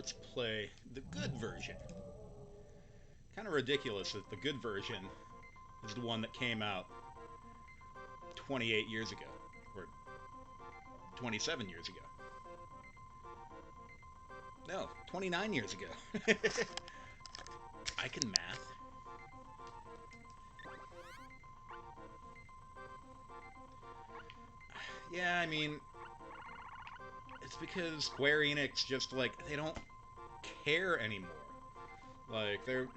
let's play the good version. Kind of ridiculous that the good version is the one that came out 28 years ago, or 27 years ago. No, 29 years ago. I can math. Yeah, I mean, it's because Square Enix just, like, they don't care anymore. Like, they're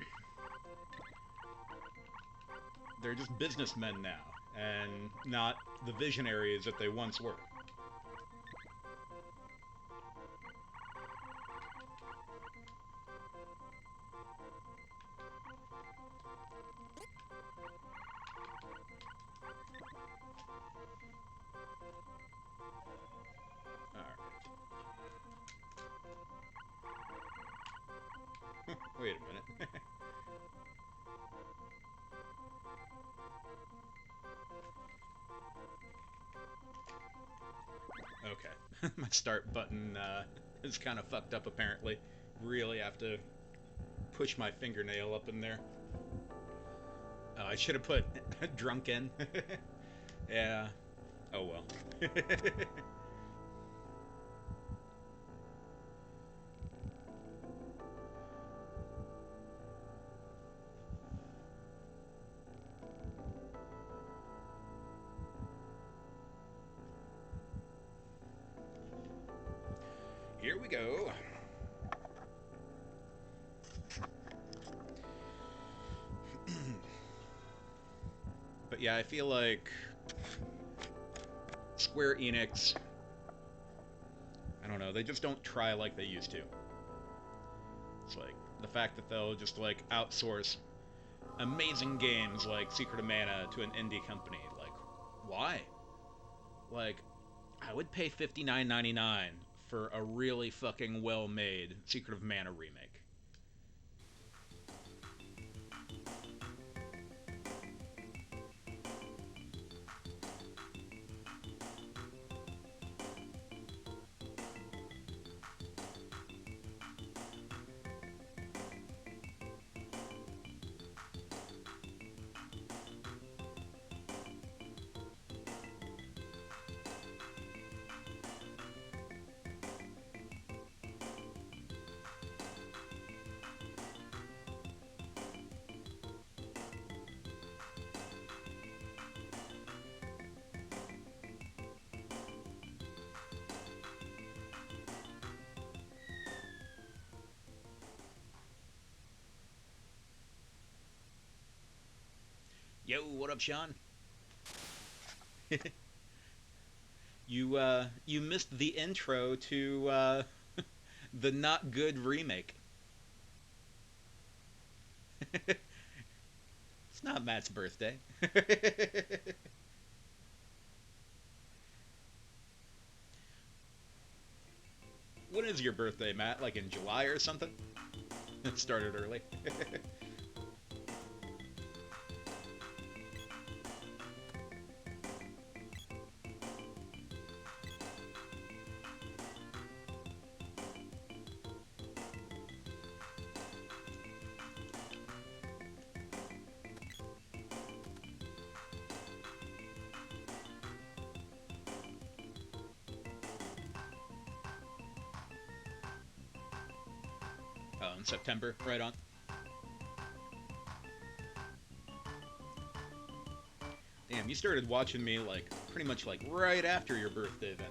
just businessmen now, and not the visionaries that they once were. Alright. Wait a minute. Okay. My start button is kind of fucked up apparently. Really have to push my fingernail up in there. Oh, I should have put drunken. Yeah. Oh well. Here we go. But yeah, I feel like Square Enix, I don't know, they just don't try like they used to. It's like the fact that they'll just like outsource amazing games like Secret of Mana to an indie company. Like, why? Like, I would pay $59.99 for a really fucking well-made Secret of Mana remake. Yo, what up, Sean? You missed the intro to the not good remake. It's not Matt's birthday. When is your birthday, Matt? Like in July or something? It started early. Oh, in September, right on. Damn, you started watching me like pretty much like right after your birthday then.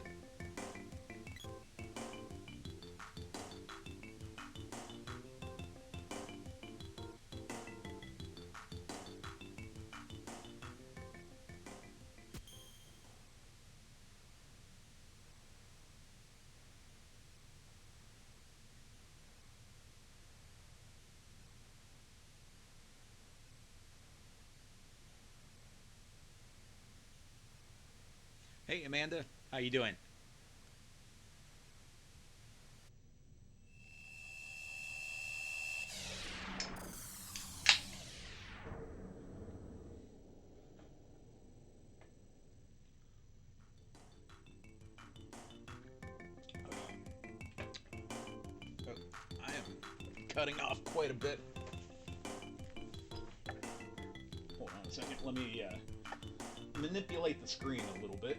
Hey, Amanda, how you doing? cutting off quite a bit. Hold on a second. Let me manipulate the screen a little bit.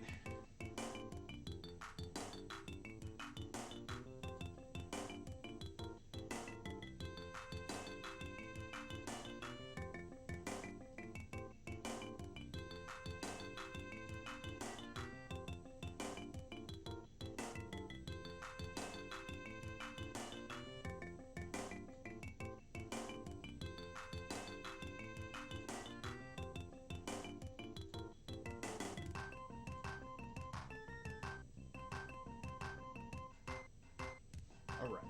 All right.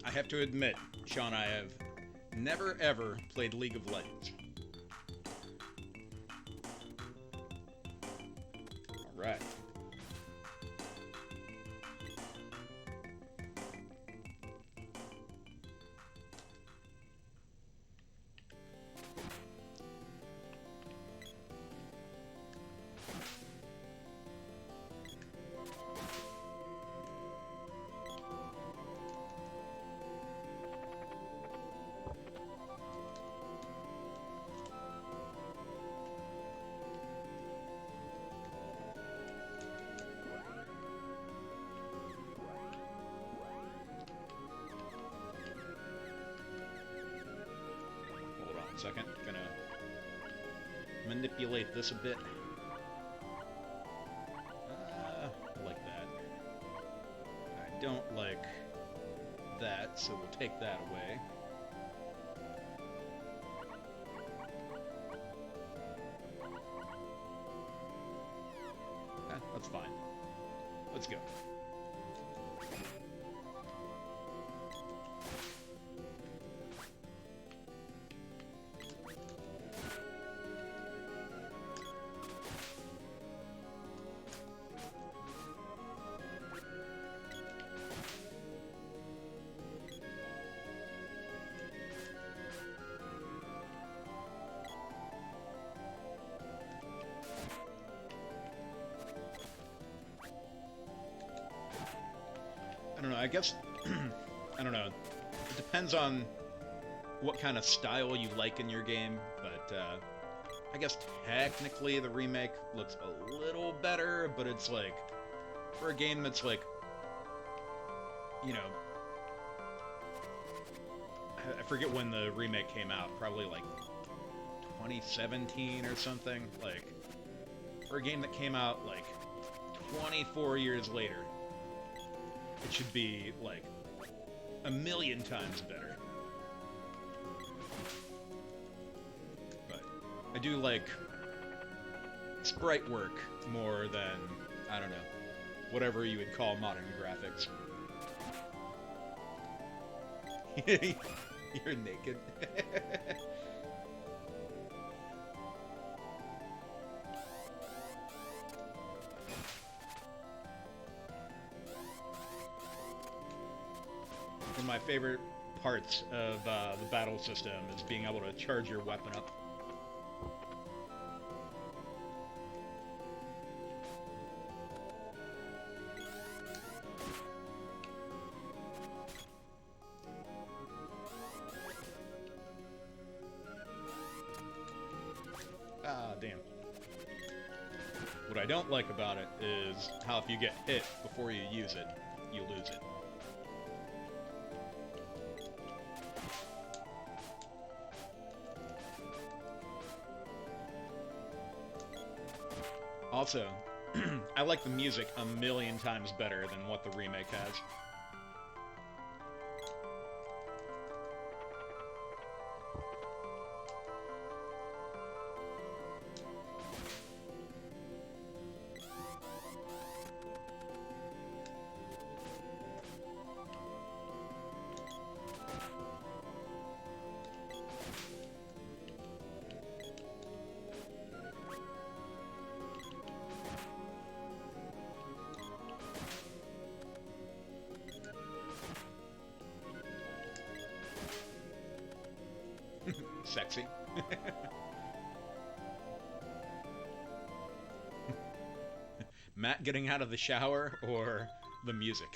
I have to admit, Sean, I have never ever played League of Legends. All right. Second, gonna manipulate this a bit. Like that. I don't like that, so we'll take that away. That's fine. Let's go. I don't know, I guess, I don't know, it depends on what kind of style you like in your game, but, I guess technically the remake looks a little better, but it's like, for a game that's like, you know, I forget when the remake came out, probably like 2017 or something, like, for a game that came out like 24 years later, it should be, like, a million times better. But I do like sprite work more than, I don't know, whatever you would call modern graphics. You're naked. One of my favorite parts of the battle system is being able to charge your weapon up. Ah, damn. What I don't like about it is how if you get hit before you use it, you lose it. Also, I like the music a million times better than what the remake has. Sexy. Matt getting out of the shower or the music?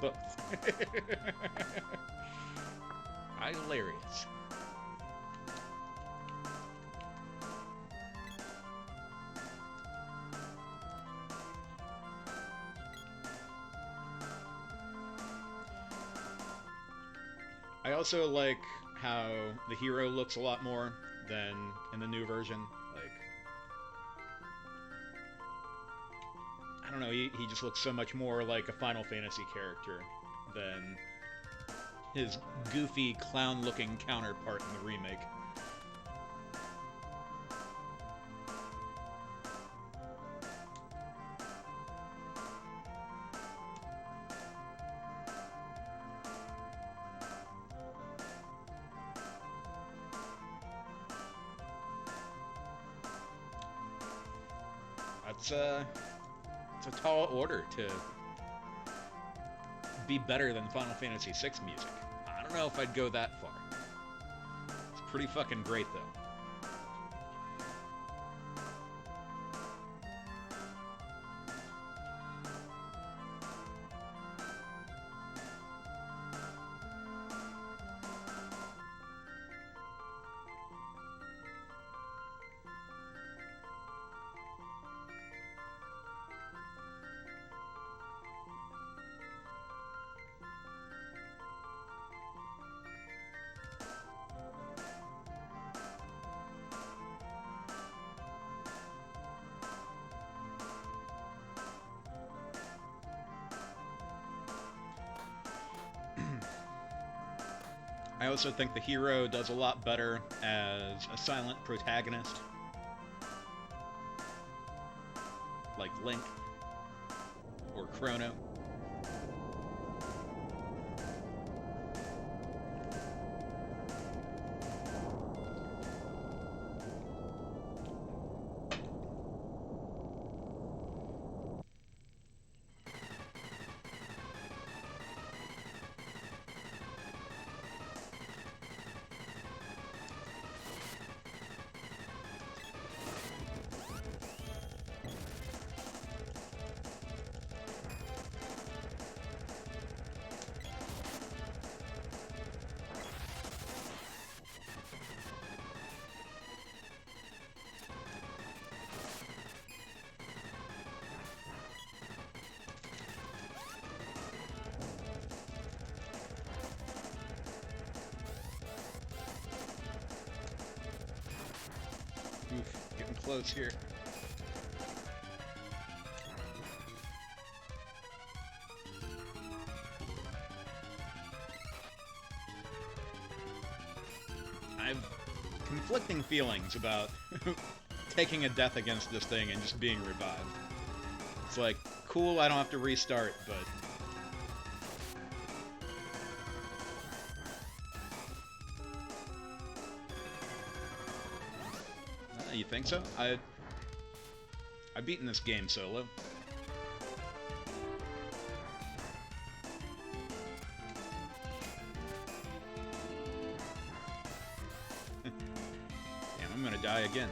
Both. Hilarious. I also like how the hero looks a lot more than in the new version. Like, I don't know, he just looks so much more like a Final Fantasy character than his goofy, clown-looking counterpart in the remake. It's a tall order to be better than Final Fantasy VI music. I don't know if I'd go that far. It's pretty fucking great, though. I also think the hero does a lot better as a silent protagonist, like Link or Chrono. Oof, getting close here. I've conflicting feelings about taking a death against this thing and just being revived. It's like, cool, I don't have to restart, but... You think so? I've beaten this game solo. Damn, I'm gonna die again.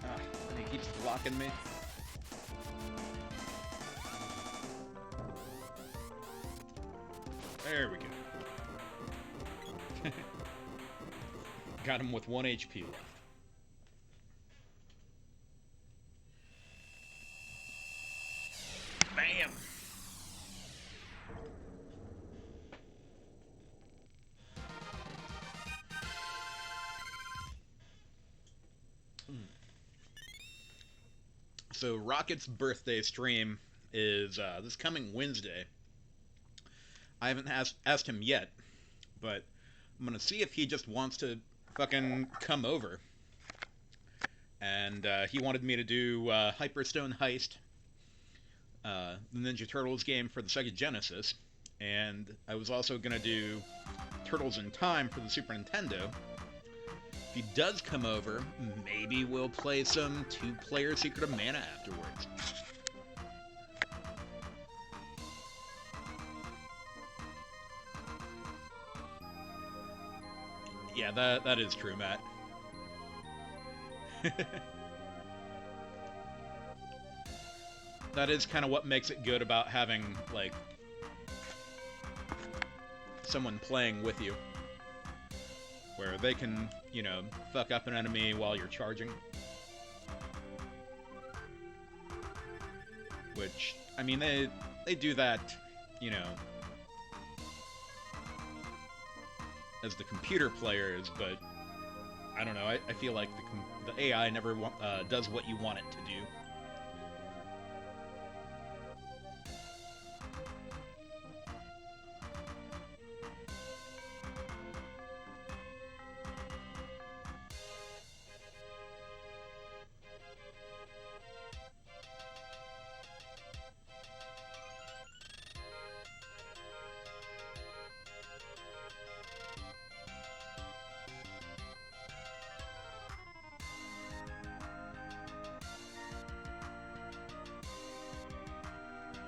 Ah, he keeps blocking me. There we go. Got him with 1 HP left. Bam! So Rocket's birthday stream is this coming Wednesday. I haven't asked him yet, but I'm gonna see if he just wants to fucking come over. And he wanted me to do Hyperstone Heist, the Ninja Turtles game for the Sega Genesis, and I was also gonna do Turtles in Time for the Super Nintendo. If he does come over, maybe we'll play some two-player Secret of Mana afterwards. Yeah, that is true, Matt. That is kind of what makes it good about having, like, someone playing with you. Where they can, you know, fuck up an enemy while you're charging. Which, I mean, they do that, you know, as the computer players, but I don't know, I feel like the AI never does what you want it to do.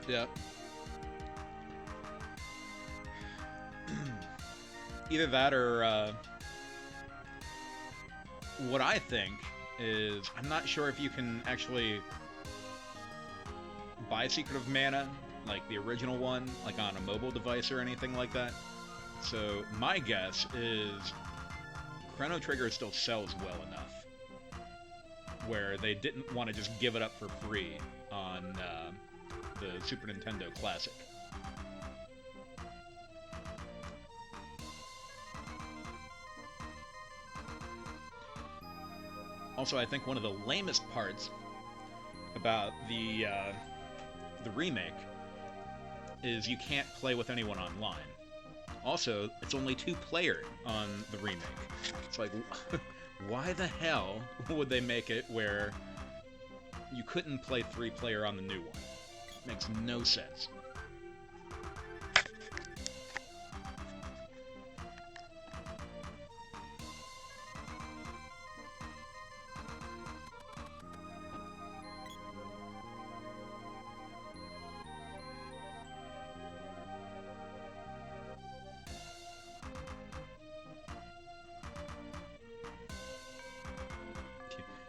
Yeah. Either that or, what I think is, I'm not sure if you can actually buy Secret of Mana, like the original one, like on a mobile device or anything like that. So my guess is Chrono Trigger still sells well enough where they didn't want to just give it up for free on the Super Nintendo Classic. Also, I think one of the lamest parts about the remake is you can't play with anyone online. Also, it's only 2-player on the remake. It's like, why the hell would they make it where you couldn't play 3-player on the new one? Makes no sense.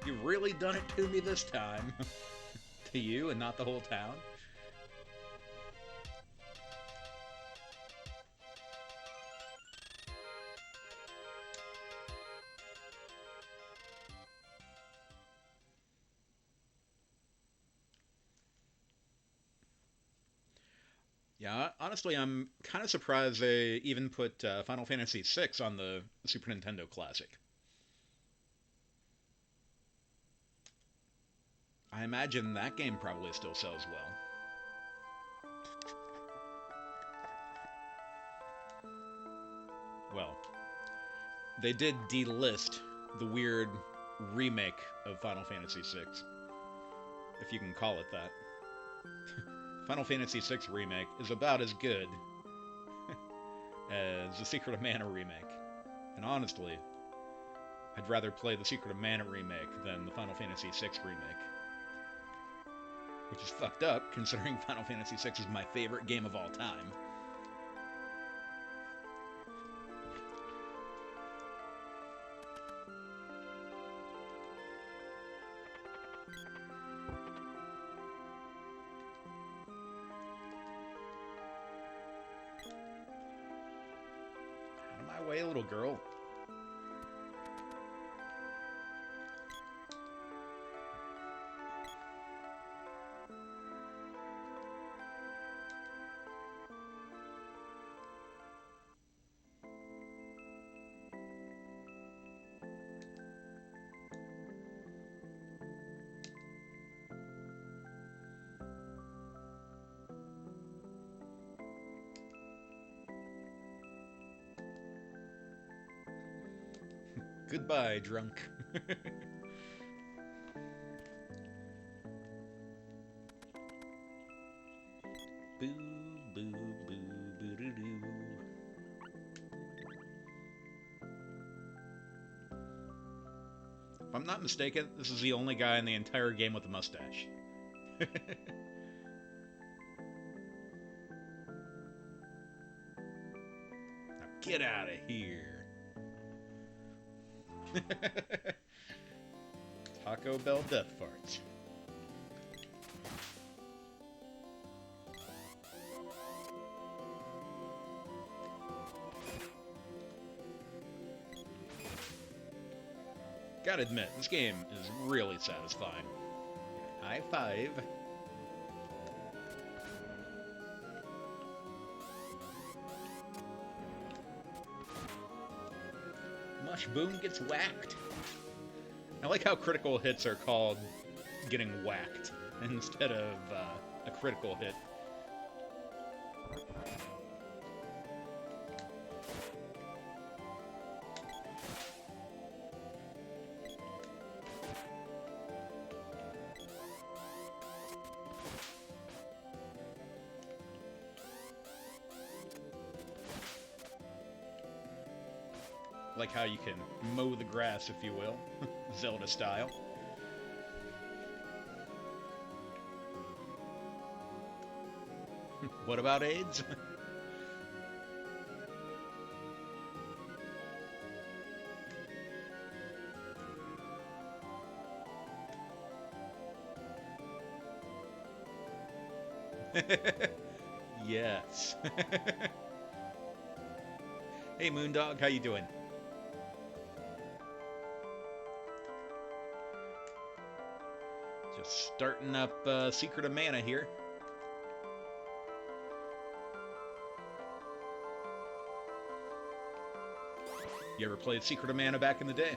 You've really done it to me this time. To you and not the whole town? Yeah, honestly, I'm kind of surprised they even put Final Fantasy VI on the Super Nintendo Classic. I imagine that game probably still sells well. Well, they did delist the weird remake of Final Fantasy VI, if you can call it that. Final Fantasy VI Remake is about as good as the Secret of Mana remake. And honestly, I'd rather play the Secret of Mana remake than the Final Fantasy VI remake. Which is fucked up, considering Final Fantasy VI is my favorite game of all time. Out of my way, little girl. Goodbye, drunk. Boo, boo, boo, boo, doo, doo. If I'm not mistaken, this is the only guy in the entire game with a mustache. Now get out of here. Taco Bell death farts. Gotta admit, this game is really satisfying. High five. Mushboom gets whacked. I like how critical hits are called getting whacked instead of a critical hit. Like how you can mow the grass, if you will, Zelda style. What about AIDS? Yes. Hey Moondog, how you doing? Just starting up Secret of Mana here. You ever played Secret of Mana back in the day?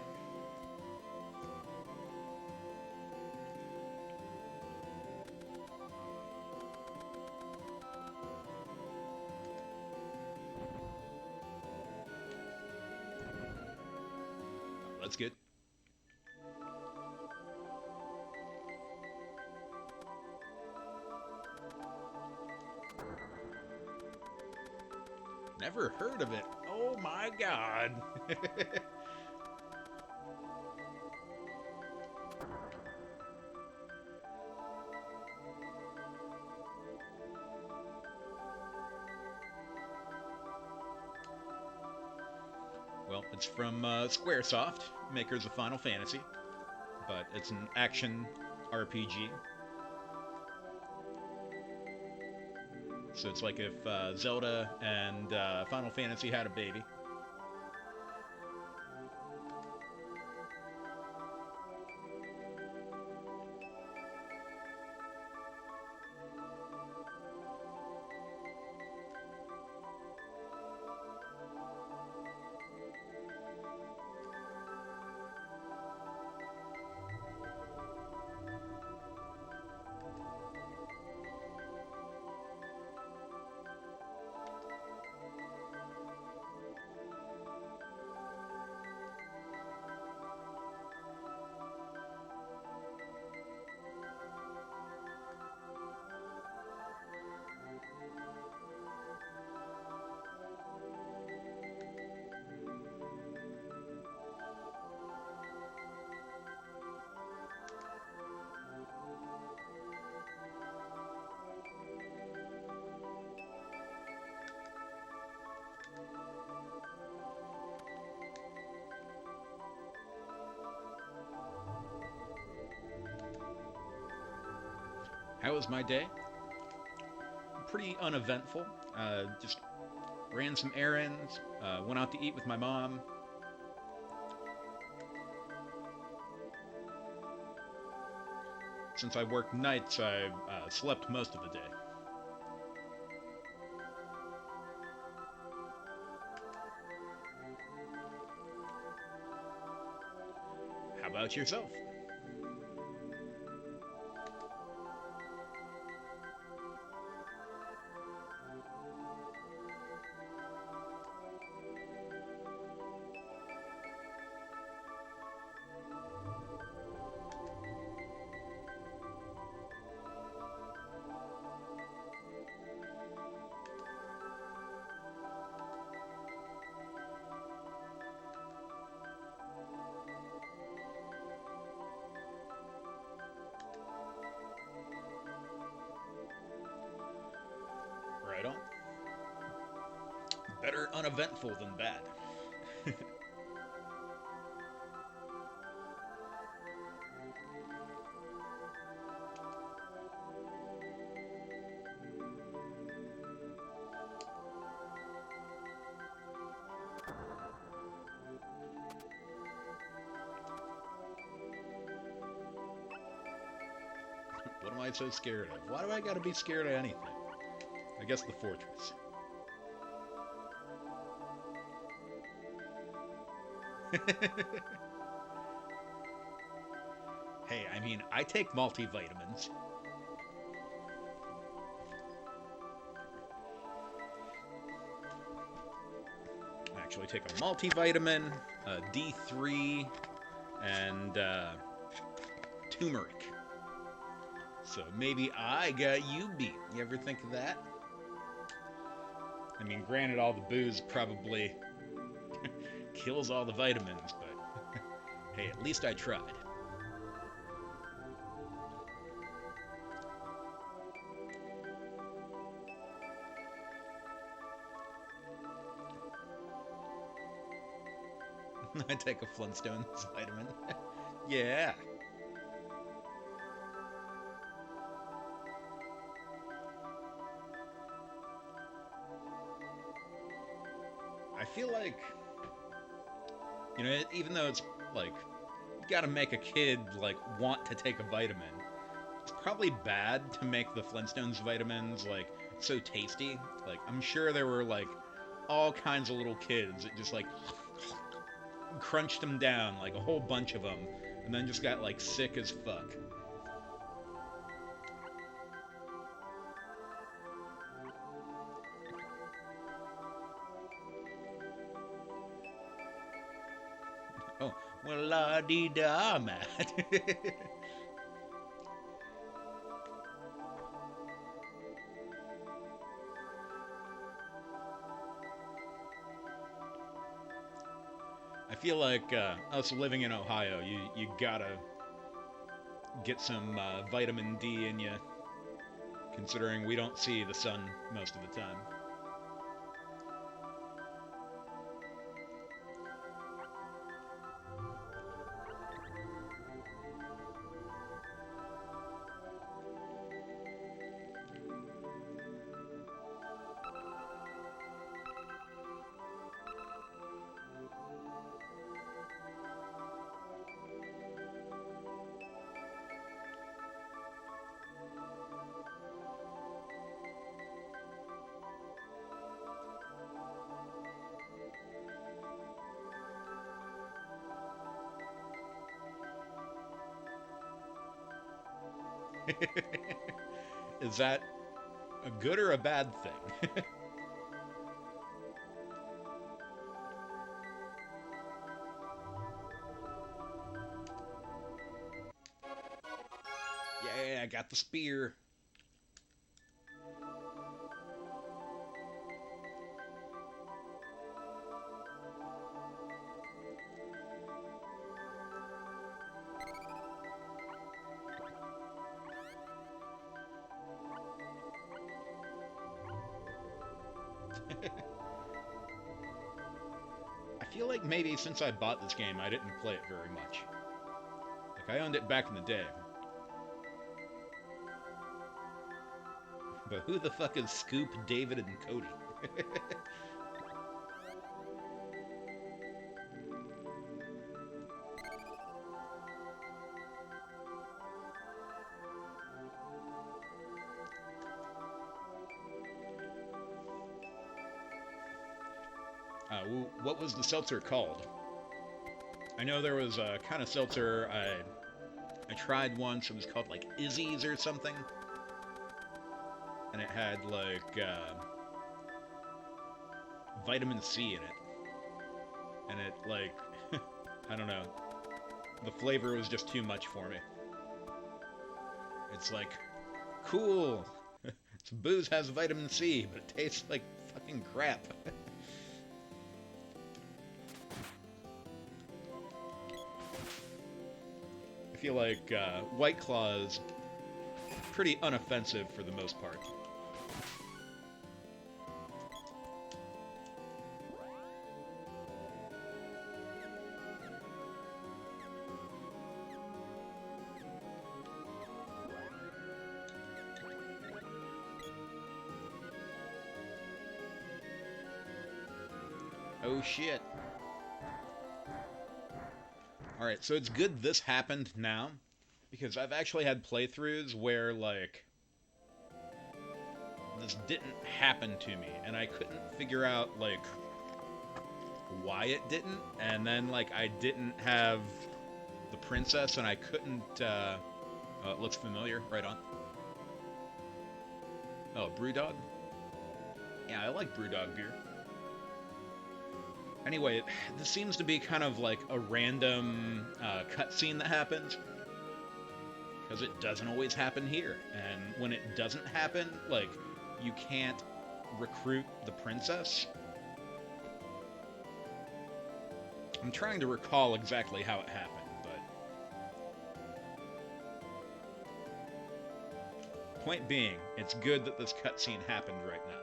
That's good. Never heard of it. Oh my god. Well, it's from Squaresoft, makers of Final Fantasy, but it's an action RPG. So it's like if Zelda and Final Fantasy had a baby. How was my day? Pretty uneventful. Just ran some errands, went out to eat with my mom. Since I worked nights, I slept most of the day. How about yourself? Better uneventful than bad. What am I so scared of? Why do I gotta be scared of anything? I guess the fortress. Hey, I mean, I take multivitamins. I actually take a multivitamin, D3, and turmeric. So maybe I got you beat. You ever think of that? I mean, granted, all the booze probably kills all the vitamins, but hey, at least I tried. I take a Flintstones vitamin. Yeah. I feel like, you know, even though it's like, you gotta make a kid, like, want to take a vitamin, it's probably bad to make the Flintstones vitamins, like, so tasty. Like, I'm sure there were, like, all kinds of little kids that just, like, crunched them down, like, a whole bunch of them, and then just got, like, sick as fuck. Oh, well, la-dee-da, Matt. I feel like us living in Ohio, you gotta get some vitamin D in you, considering we don't see the sun most of the time. Is that a good or a bad thing? Yeah, I got the spear. I feel like maybe since I bought this game, I didn't play it very much. Like, I owned it back in the day. But who the fuck is Scoop, David, and Cody? What was the seltzer called? I know there was a kind of seltzer I tried once. It was called like Izzy's or something, and it had like vitamin C in it, and it like I don't know, the flavor was just too much for me. It's like, cool, booze has vitamin C, but it tastes like fucking crap. I feel like White Claw is pretty unoffensive for the most part. Oh shit. Alright, so it's good this happened now, because I've actually had playthroughs where, like, this didn't happen to me, and I couldn't figure out, like, why it didn't, and then, like, I didn't have the princess, and I couldn't, it looks familiar, right on. Oh, Brewdog? Yeah, I like Brewdog beer. Anyway, this seems to be kind of like a random cutscene that happens, because it doesn't always happen here. And when it doesn't happen, like, you can't recruit the princess. I'm trying to recall exactly how it happened, but point being, it's good that this cutscene happened right now.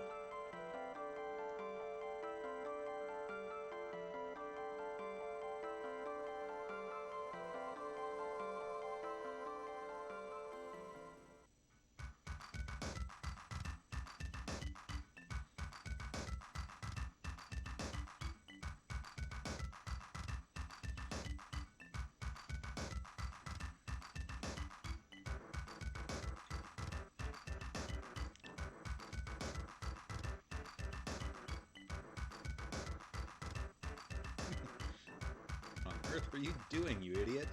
What on earth were you doing, you idiot?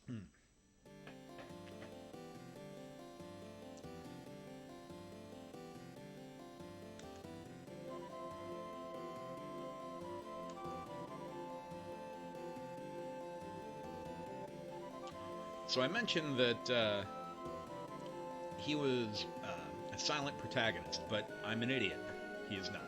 Hmm. So I mentioned that he was a silent protagonist, but I'm an idiot. He is not.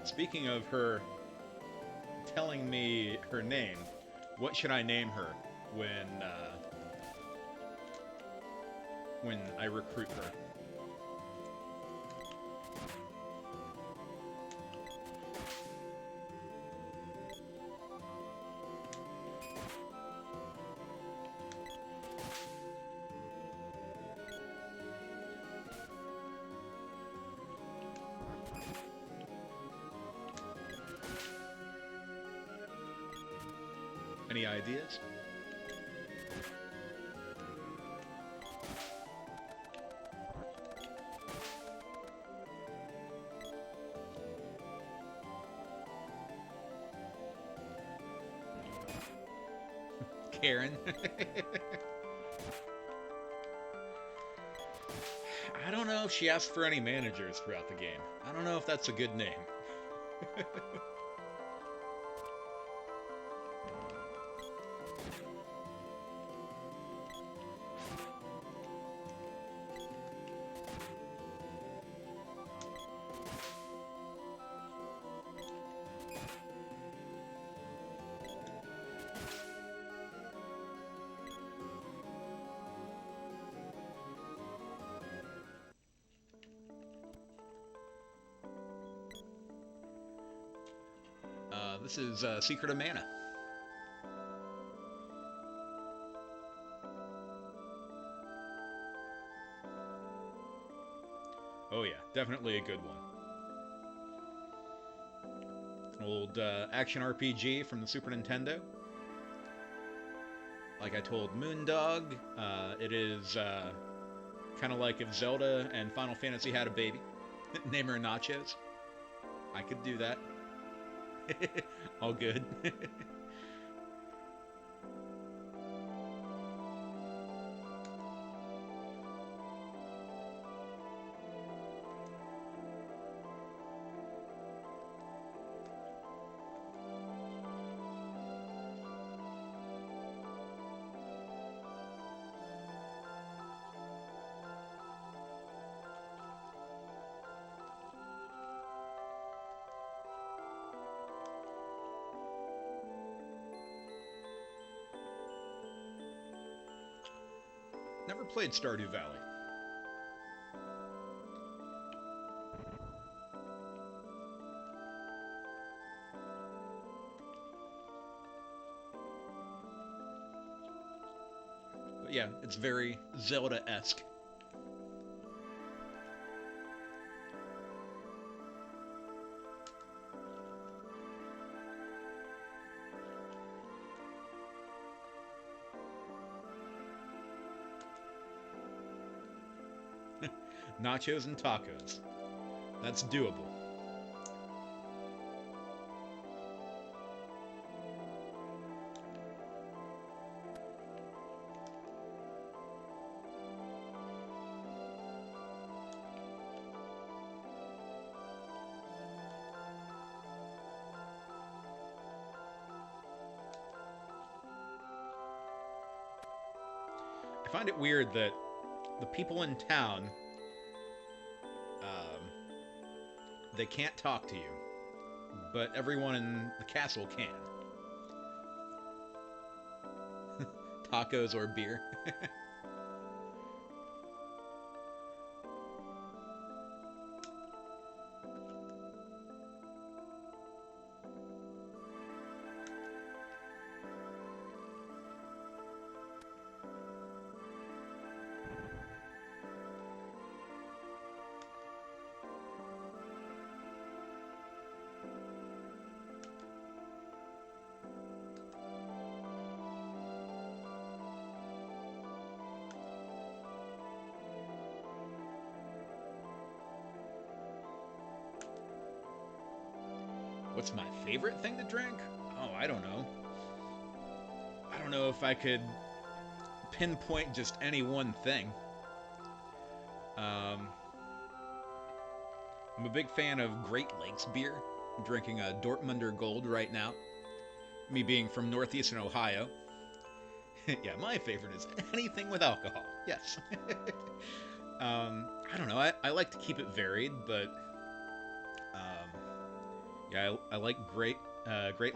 Speaking of her telling me her name, what should I name her when I recruit her? Any ideas? Karen. I don't know if she asked for any managers throughout the game. I don't know if that's a good name. This is Secret of Mana. Oh yeah, definitely a good one. Old action RPG from the Super Nintendo. Like I told Moondog, it is kind of like if Zelda and Final Fantasy had a baby. Name her Nachos. I could do that. All good. Never played Stardew Valley. But yeah, it's very Zelda-esque. Nachos and tacos. That's doable. I find it weird that the people in town, they can't talk to you, but everyone in the castle can. Tacos or beer. What's my favorite thing to drink? Oh, I don't know. I don't know if I could pinpoint just any one thing. I'm a big fan of Great Lakes beer. I'm drinking a Dortmunder Gold right now. Me being from northeastern Ohio. Yeah, my favorite is anything with alcohol. Yes. I don't know. I like to keep it varied, but yeah, I like Great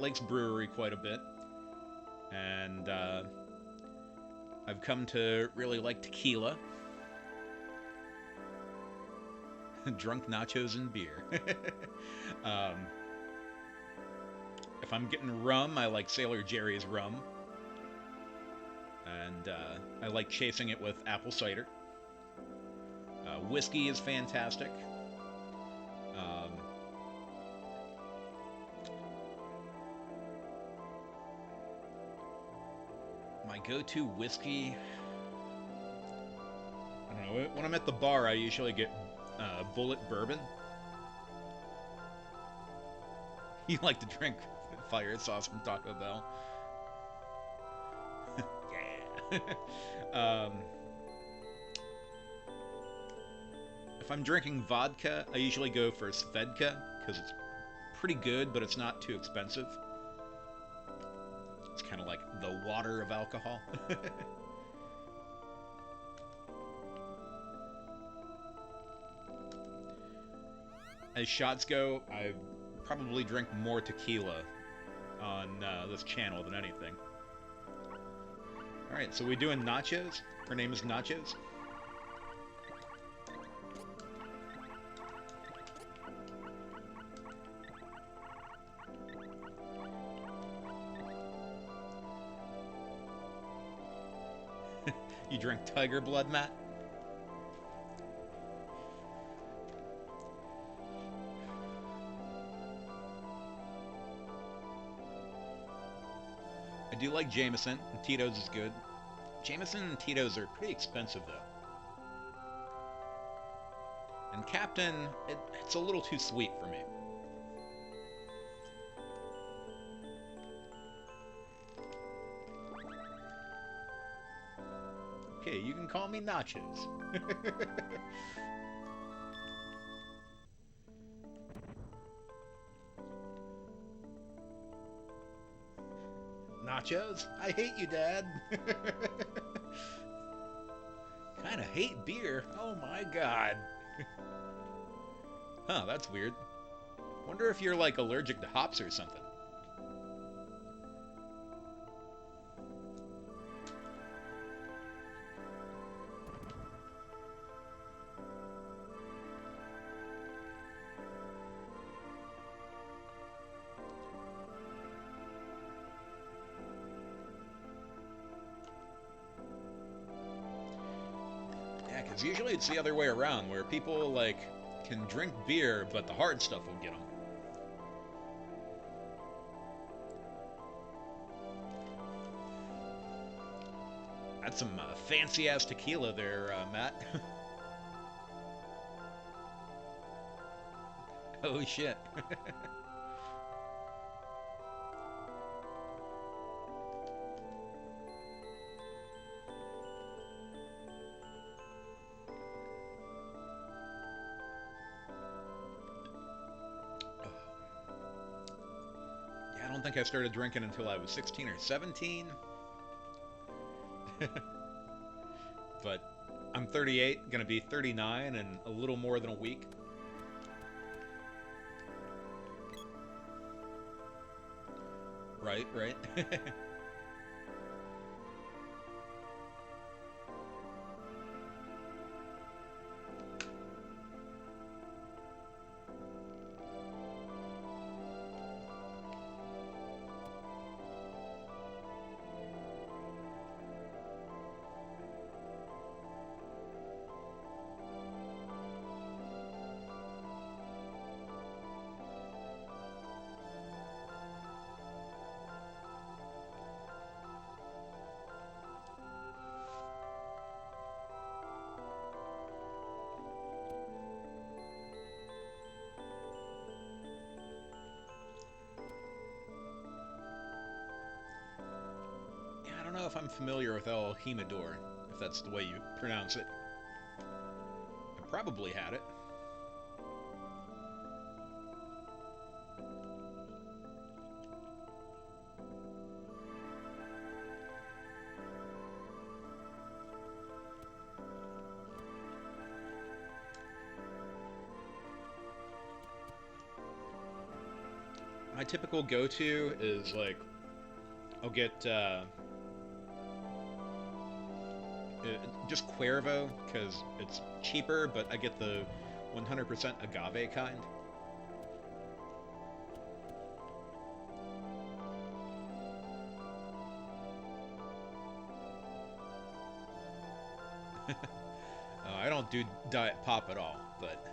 Lakes Brewery quite a bit, and I've come to really like tequila. Drunk nachos and beer. If I'm getting rum, I like Sailor Jerry's rum. And I like chasing it with apple cider. Whiskey is fantastic. My go-to whiskey... I don't know, when I'm at the bar, I usually get Bullet Bourbon. You like to drink fire sauce from Taco Bell. Yeah. If I'm drinking vodka, I usually go for Svedka, because it's pretty good, but it's not too expensive. It's kind of like the water of alcohol. As shots go, I probably drink more tequila on this channel than anything. Alright, so we're doing nachos. Her name is Nachos. You drink tiger blood, Matt? I do like Jameson, and Tito's is good. Jameson and Tito's are pretty expensive, though. And Captain, it's a little too sweet for me. Okay, you can call me Nachos. Nachos? I hate you, Dad. Kinda hate beer. Oh my god. Huh, that's weird. Wonder if you're, like, allergic to hops or something. because usually it's the other way around, where people, like, can drink beer, but the hard stuff will get them. That's some fancy-ass tequila there, Matt. Oh, shit. I don't think I started drinking until I was 16 or 17. But I'm 38, gonna be 39 in a little more than a week. Right, right. I don't know if I'm familiar with El Jimador, if that's the way you pronounce it. I probably had it. My typical go-to is, like, I'll get just Cuervo, because it's cheaper, but I get the 100% agave kind. I don't do Diet Pop at all, but...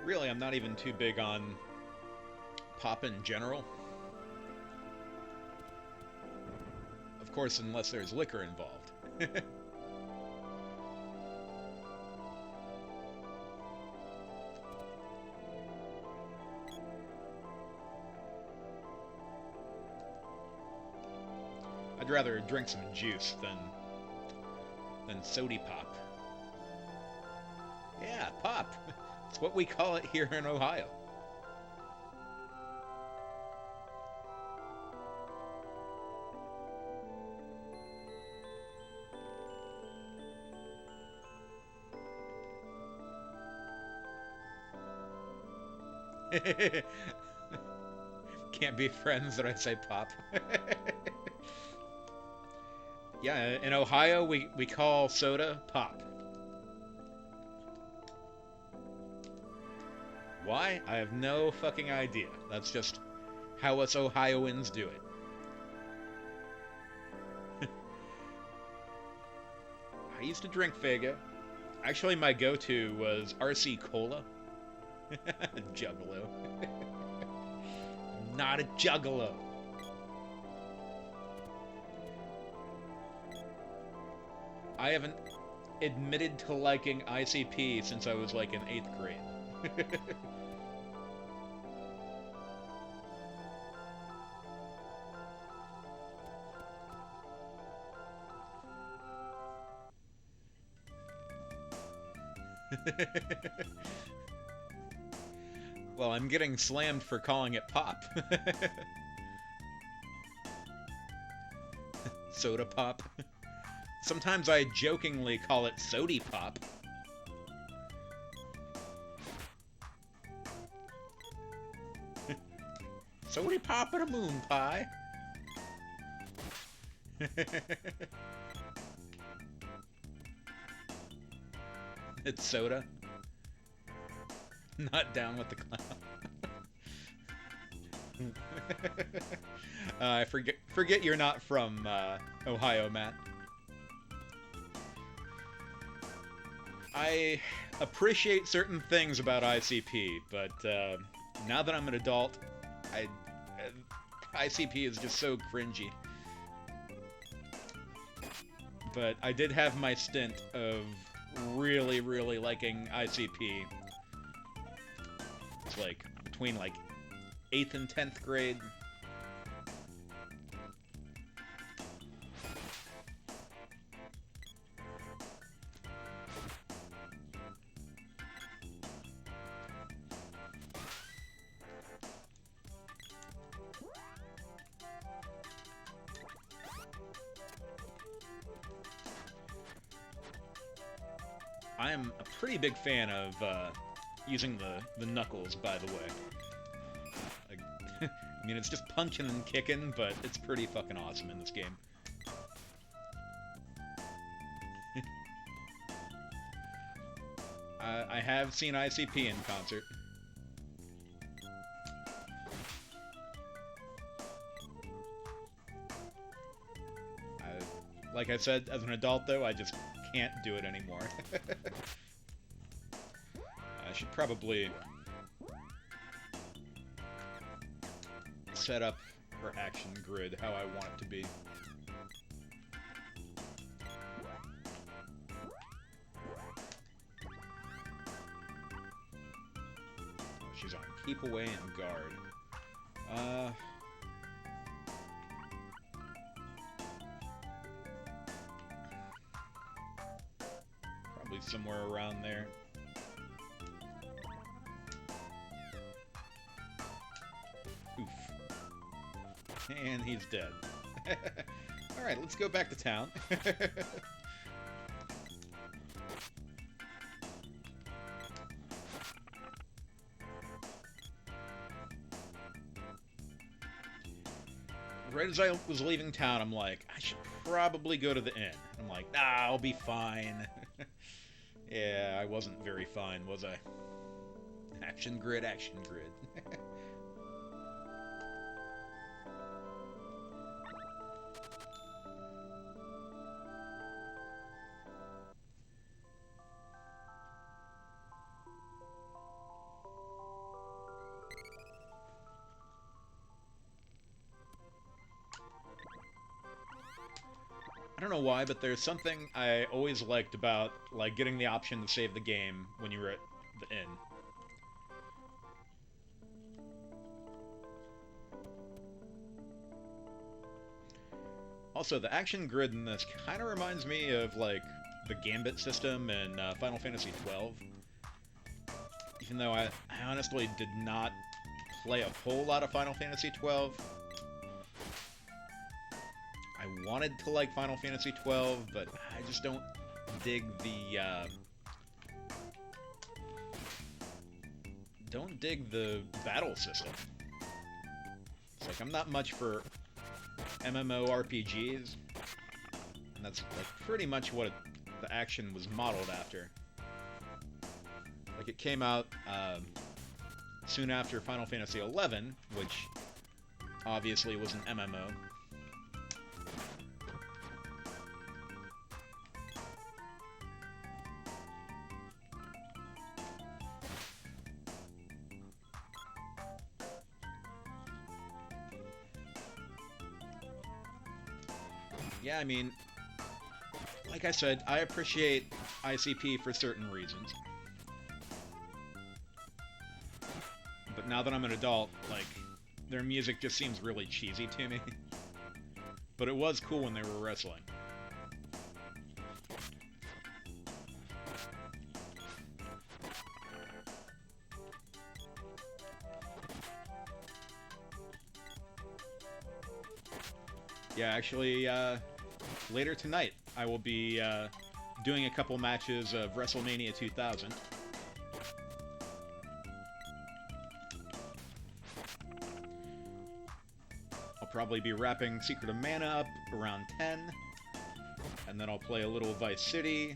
Really, I'm not even too big on pop in general. Of course, unless there's liquor involved. I'd rather drink some juice than sody pop. Yeah, pop. It's what we call it here in Ohio. Can't be friends when I say pop. Yeah, in Ohio we call soda pop. Why? I have no fucking idea. That's just how us Ohioans do it. I used to drink Faygo. Actually, my go-to was RC Cola. Juggalo. Not a juggalo. I haven't admitted to liking ICP since I was like in 8th grade. Well, I'm getting slammed for calling it pop. Soda pop. Sometimes I jokingly call it sody pop. Sody pop and a moon pie. It's soda. Not down with the clown. I forget you're not from Ohio, Matt. I appreciate certain things about ICP, but now that I'm an adult, ICP is just so cringy. But I did have my stint of really, really liking ICP. It's like between like 8th and 10th grade. I am a pretty big fan of using the knuckles, by the way. I mean, it's just punching and kicking, but it's pretty fucking awesome in this game. I have seen ICP in concert. Like I said, as an adult, though, I just can't do it anymore. I should probably set up her action grid how I want it to be. She's on keep away and guard. Probably somewhere around there. Oof. And he's dead. Alright, let's go back to town. Right as I was leaving town, I'm like, I should probably go to the inn. I'm like, nah, I'll be fine. Yeah, I wasn't very fine, was I? Action grid, action grid. I don't know why, but there's something I always liked about, like, getting the option to save the game when you were at the inn. Also, the action grid in this kind of reminds me of, like, the Gambit system in Final Fantasy XII. Even though I honestly did not play a whole lot of Final Fantasy XII. I wanted to like Final Fantasy XII, but I just don't dig the battle system. It's like I'm not much for MMORPGs, and that's like pretty much what the action was modeled after. Like it came out soon after Final Fantasy XI, which obviously was an MMO. Yeah, I mean, like I said, I appreciate ICP for certain reasons. But now that I'm an adult, like, their music just seems really cheesy to me. But it was cool when they were wrestling. Yeah, actually, later tonight, I will be doing a couple matches of WrestleMania 2000. I'll probably be wrapping Secret of Mana up around 10, and then I'll play a little Vice City,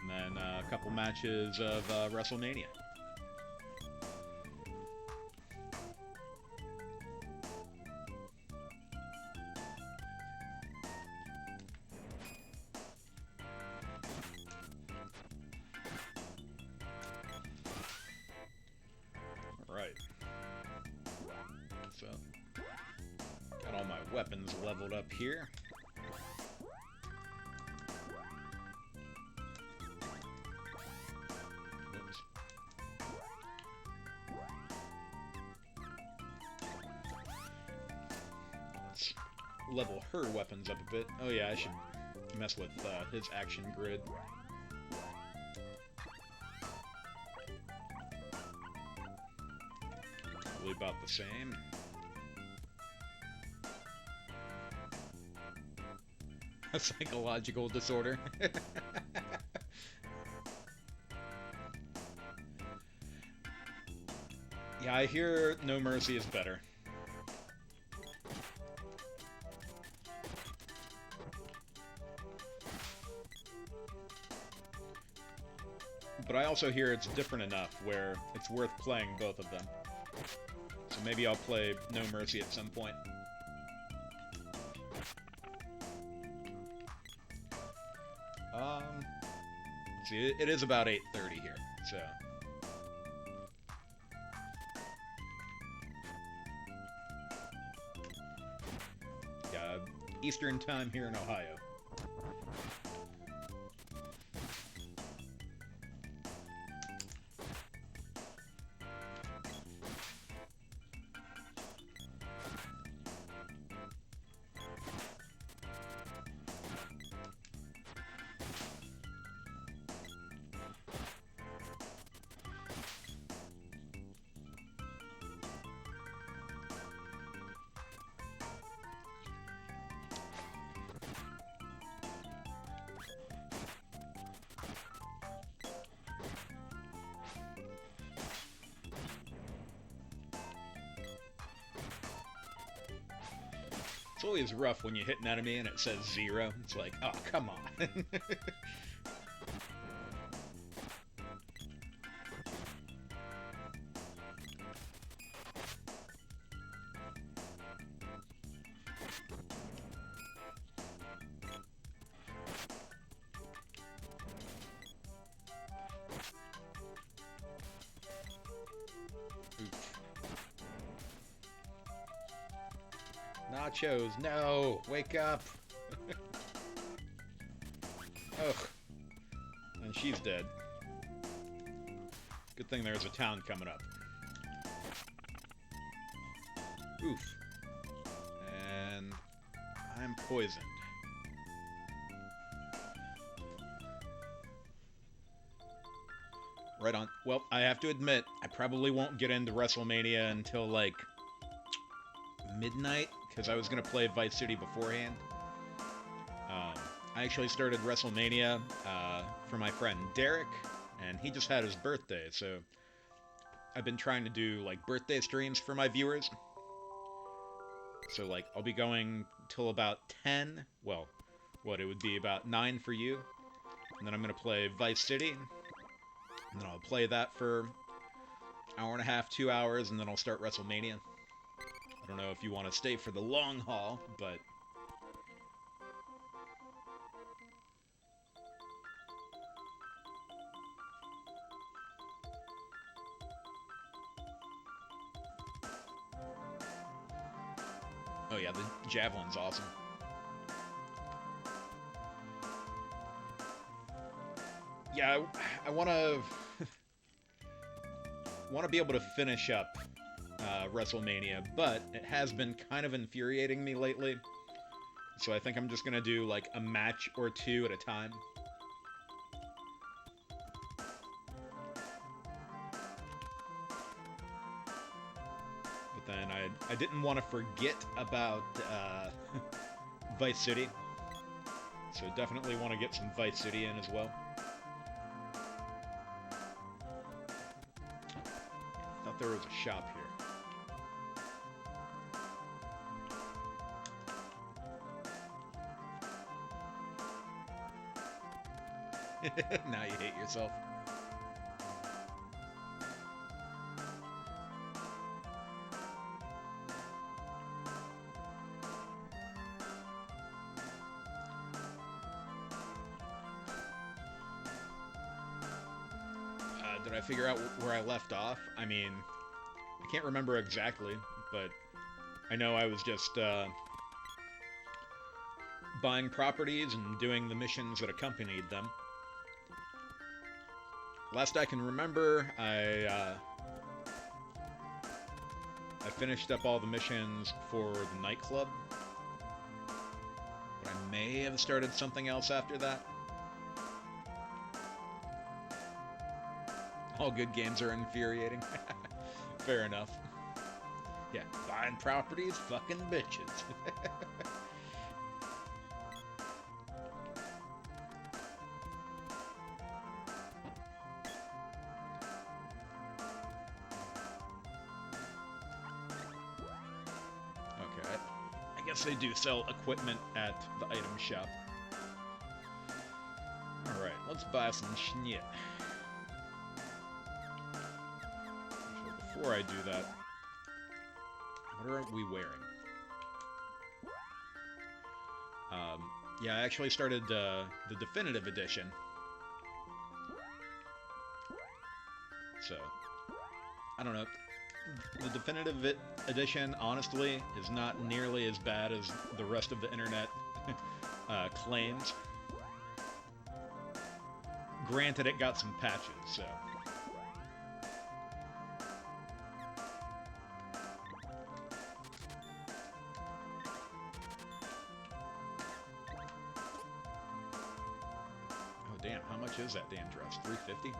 and then a couple matches of WrestleMania. Alright. So, got all my weapons leveled up here. Oops. Let's level her weapons up a bit. Oh yeah, I should mess with his action grid. Probably about the same. A psychological disorder. Yeah, I hear No Mercy is better. But I also hear it's different enough where it's worth playing both of them. So maybe I'll play No Mercy at some point. See, it is about 8:30 here, so... Yeah, Eastern time here in Ohio. It's always rough when you hit an enemy and it says 0. It's like, oh, come on. Nachos, no! Wake up! Ugh. And she's dead. Good thing there's a town coming up. Oof. And I'm poisoned. Right on. Well, I have to admit, I probably won't get into WrestleMania until, like, midnight, because I was going to play Vice City beforehand. I actually started WrestleMania for my friend Derek, and he just had his birthday, so I've been trying to do, like, birthday streams for my viewers. So, like, I'll be going till about 10, well, what, it would be about 9 for you, and then I'm going to play Vice City, and then I'll play that for an hour and a half, 2 hours, and then I'll start WrestleMania. I don't know if you want to stay for the long haul, but... Oh yeah, the Javelin's awesome. Yeah, I want to... want to be able to finish up WrestleMania, but it has been kind of infuriating me lately. So I think I'm just going to do like a match or two at a time. But then I didn't want to forget about Vice City. So definitely want to get some Vice City in as well. I thought there was a shop here. Now you hate yourself. Did I figure out where I left off? I mean, I can't remember exactly, but I know I was just buying properties and doing the missions that accompanied them. Last I can remember, I finished up all the missions for the nightclub, but I may have started something else after that. All good games are infuriating. Fair enough. Yeah, buying properties, fucking bitches. Okay, I guess they do sell equipment at the item shop. Alright, let's buy some shit. Before I do that, what are we wearing? Yeah, I actually started the definitive edition. So, I don't know. The definitive edition, honestly, is not nearly as bad as the rest of the internet claims. Granted, it got some patches, so... Damn, how much is that damn dress? $350?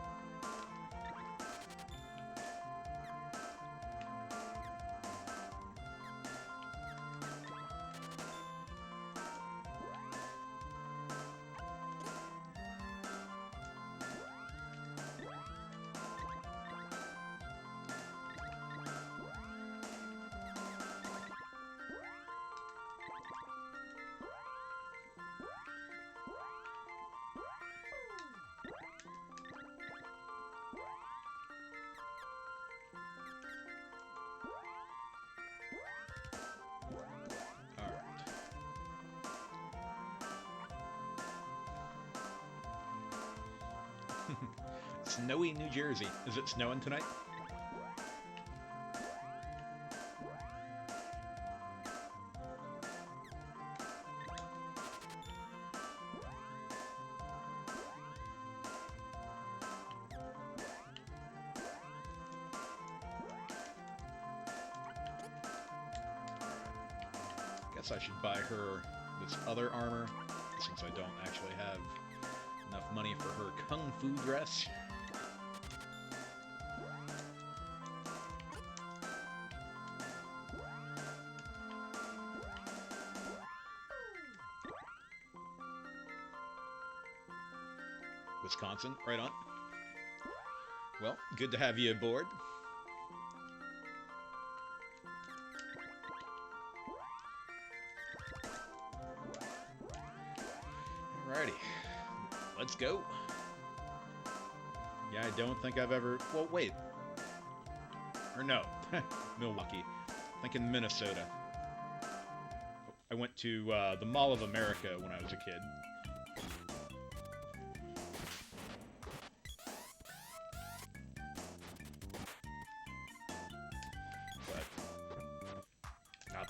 Snowy New Jersey. Is it snowing tonight? Guess I should buy her this other armor, since I don't actually have enough money for her kung fu dress. Wisconsin, right on. Well, good to have you aboard. Alrighty, let's go. Yeah, I don't think I've ever... Well, wait. Or no, Milwaukee. I'm thinking Minnesota. I went to the Mall of America when I was a kid.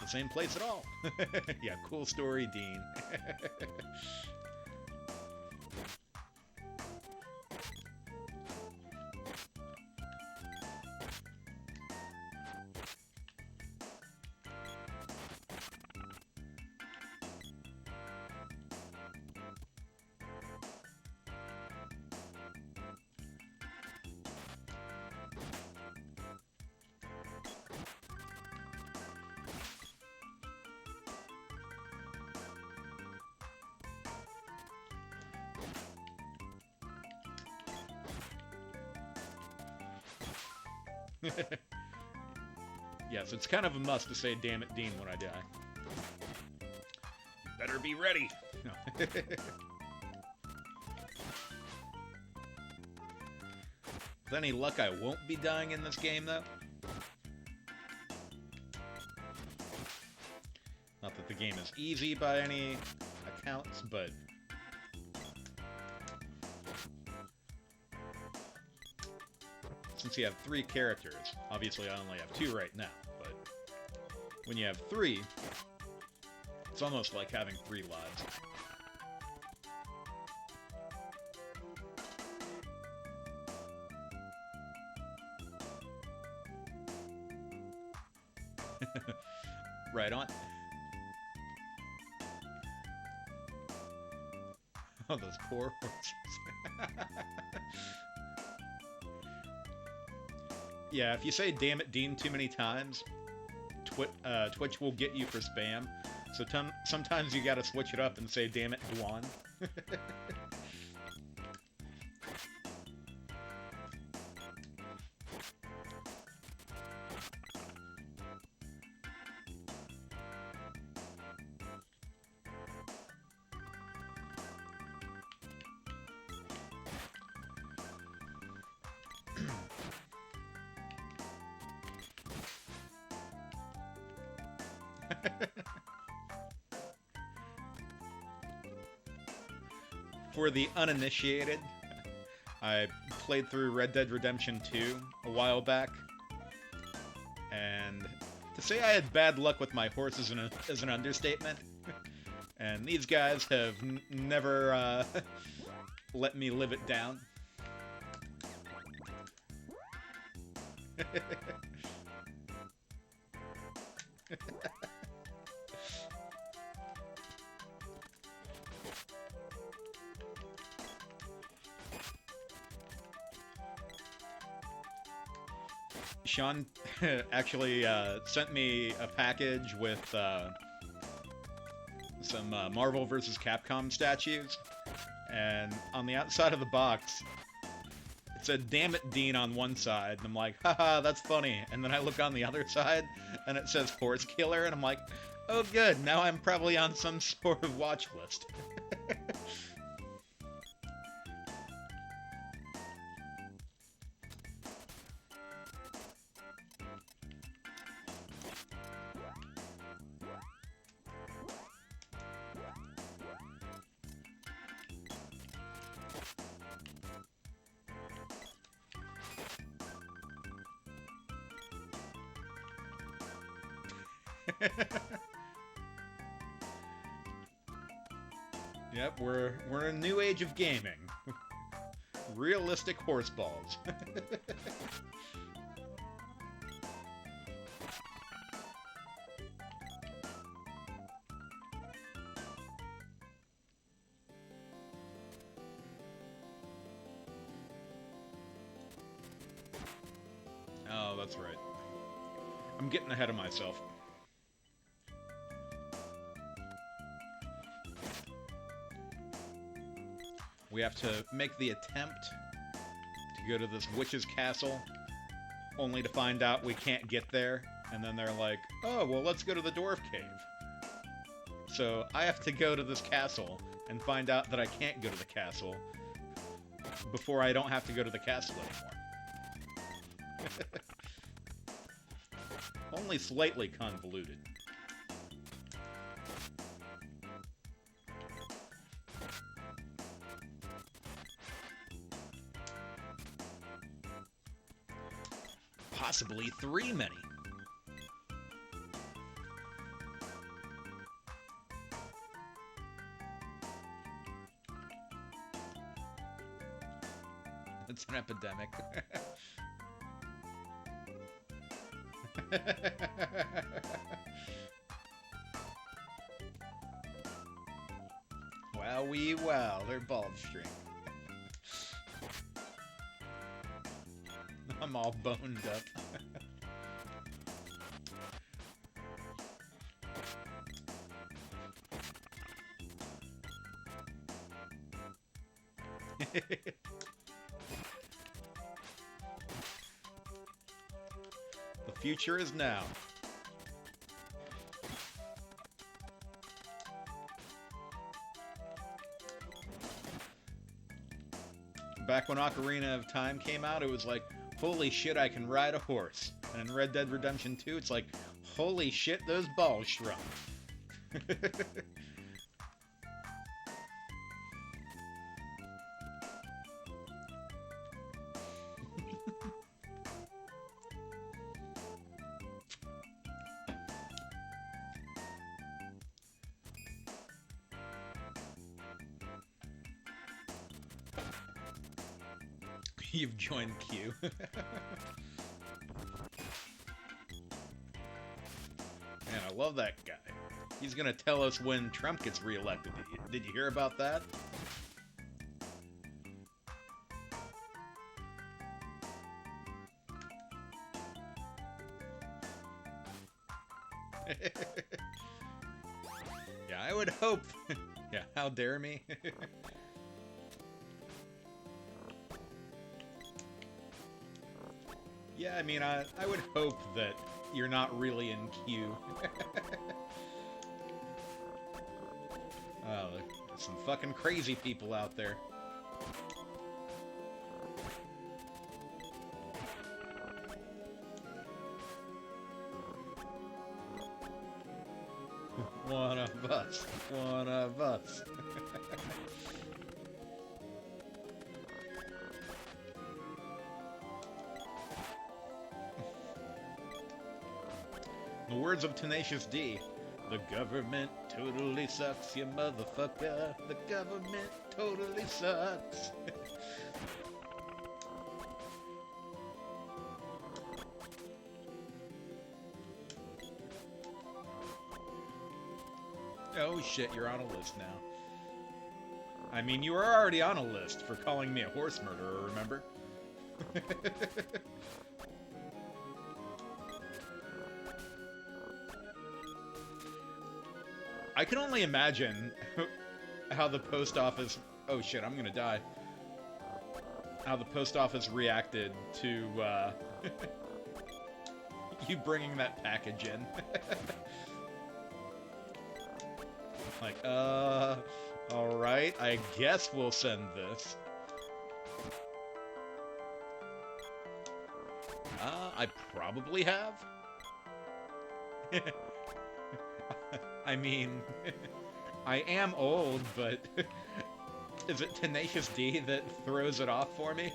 Same place at all. Yeah, cool story, Dean. Yes, it's kind of a must to say "damn it, Dean" when I die. Better be ready. No. With any luck, I won't be dying in this game, though. Not that the game is easy by any accounts, but... since you have 3 characters, obviously I only have 2 right now, but when you have 3, it's almost like having 3 lives. Right on. Oh, those poor horses. Yeah, if you say "damn it, Dean" too many times, Twitch will get you for spam. So sometimes you gotta switch it up and say "damn it, Dwan." For the uninitiated, I played through Red Dead Redemption 2 a while back, and to say I had bad luck with my horses is an understatement. And these guys have never let me live it down. Sean actually sent me a package with some Marvel vs. Capcom statues, and on the outside of the box, it said "damn it, Dean" on one side, and I'm like, haha, that's funny. And then I look on the other side, and it says "Horse Killer," and I'm like, oh good, now I'm probably on some sort of watch list. Yep, we're in a new age of gaming. Realistic horse balls. Oh, that's right. I'm getting ahead of myself. We have to make the attempt to go to this witch's castle, only to find out we can't get there, and then they're like, oh, well, let's go to the dwarf cave. So I have to go to this castle and find out that I can't go to the castle before I don't have to go to the castle anymore. Only slightly convoluted. Possibly 3 many. It's an epidemic. Wowee wow, they're bald string. I'm all boned up. future is now. Back when Ocarina of Time came out, it was like, holy shit, I can ride a horse. And in Red Dead Redemption 2, it's like, holy shit, those balls shrunk. You've joined Q. Man, I love that guy. He's gonna tell us when Trump gets reelected. Did you hear about that? Yeah, I would hope. Yeah, how dare me? Yeah, I mean, I would hope that you're not really in Q. Oh, there's some fucking crazy people out there. One of us. One of us. The words of Tenacious D. The government totally sucks, you motherfucker. The government totally sucks. Oh shit, you're on a list now. I mean, you were already on a list for calling me a horse murderer, remember? I can only imagine how the post office... Oh shit, I'm gonna die. How the post office reacted to, you bringing that package in. Like, alright, I guess we'll send this. I probably have. I mean, I am old, but is it Tenacious D that throws it off for me?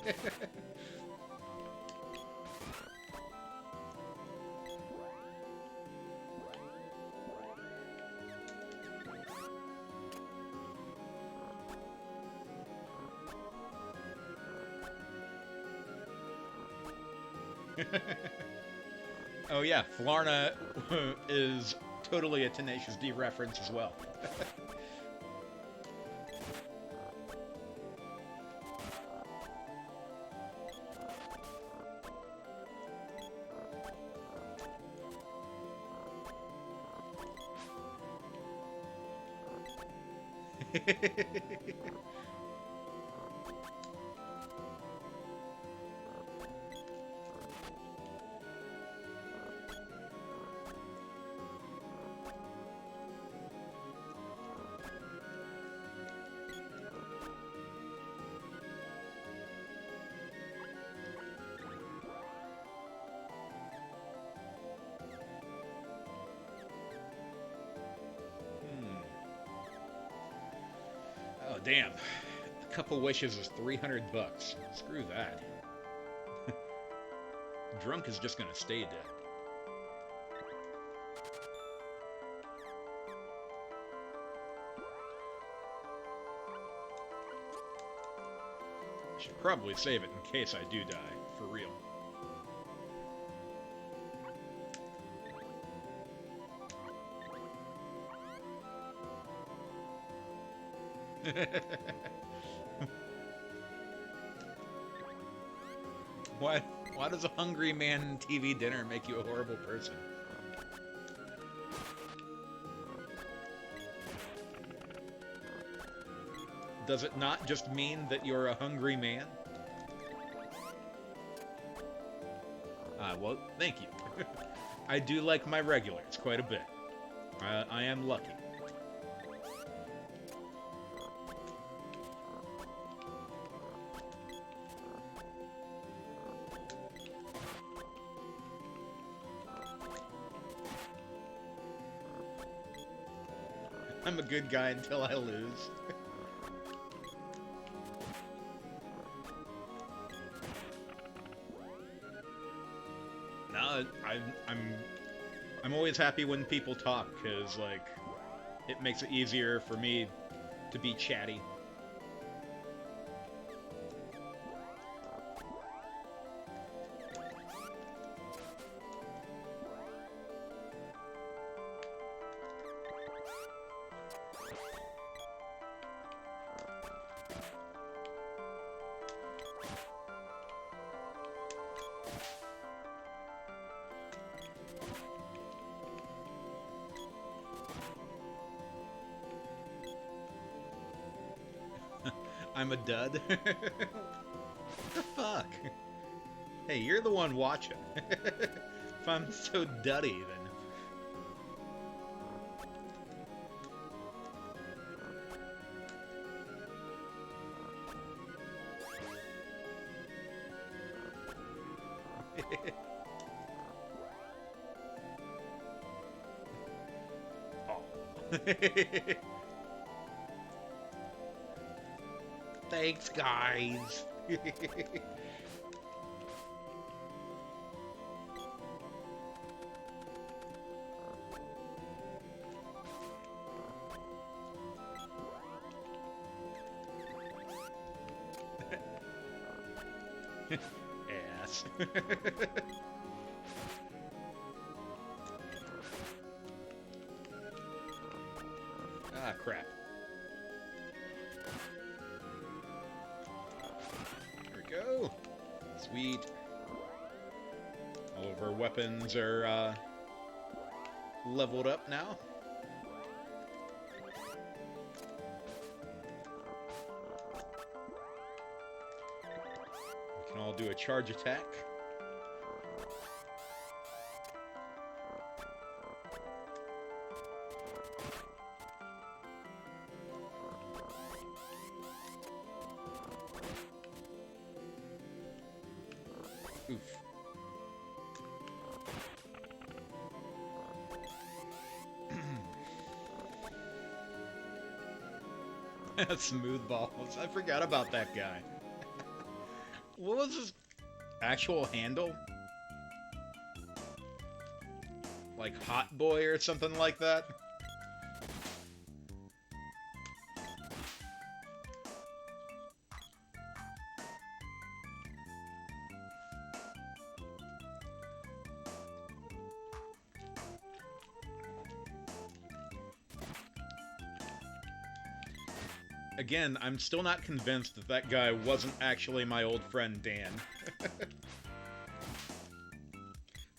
Oh yeah, Flarna is totally a Tenacious D reference as well. Oh, damn. A couple wishes is 300 bucks. Screw that. Drunk is just gonna stay dead. Should probably save it in case I do die, for real. Why does a hungry man TV dinner make you a horrible person? Does it not just mean that you're a hungry man? well, thank you. I do like my regulars quite a bit. I am lucky. I'm a good guy until I lose. No, I'm always happy when people talk, cause like it makes it easier for me to be chatty. I'm a dud. What the fuck? Hey, you're the one watching. If I'm so duddy, then... Oh. Thanks, guys. Ass. Ah, crap. There we go. Sweet. All of our weapons are leveled up now. We can all do a charge attack. Oof. Smooth balls. I forgot about that guy. What was his actual handle? Like Hot Boy or something like that? Again, I'm still not convinced that that guy wasn't actually my old friend Dan.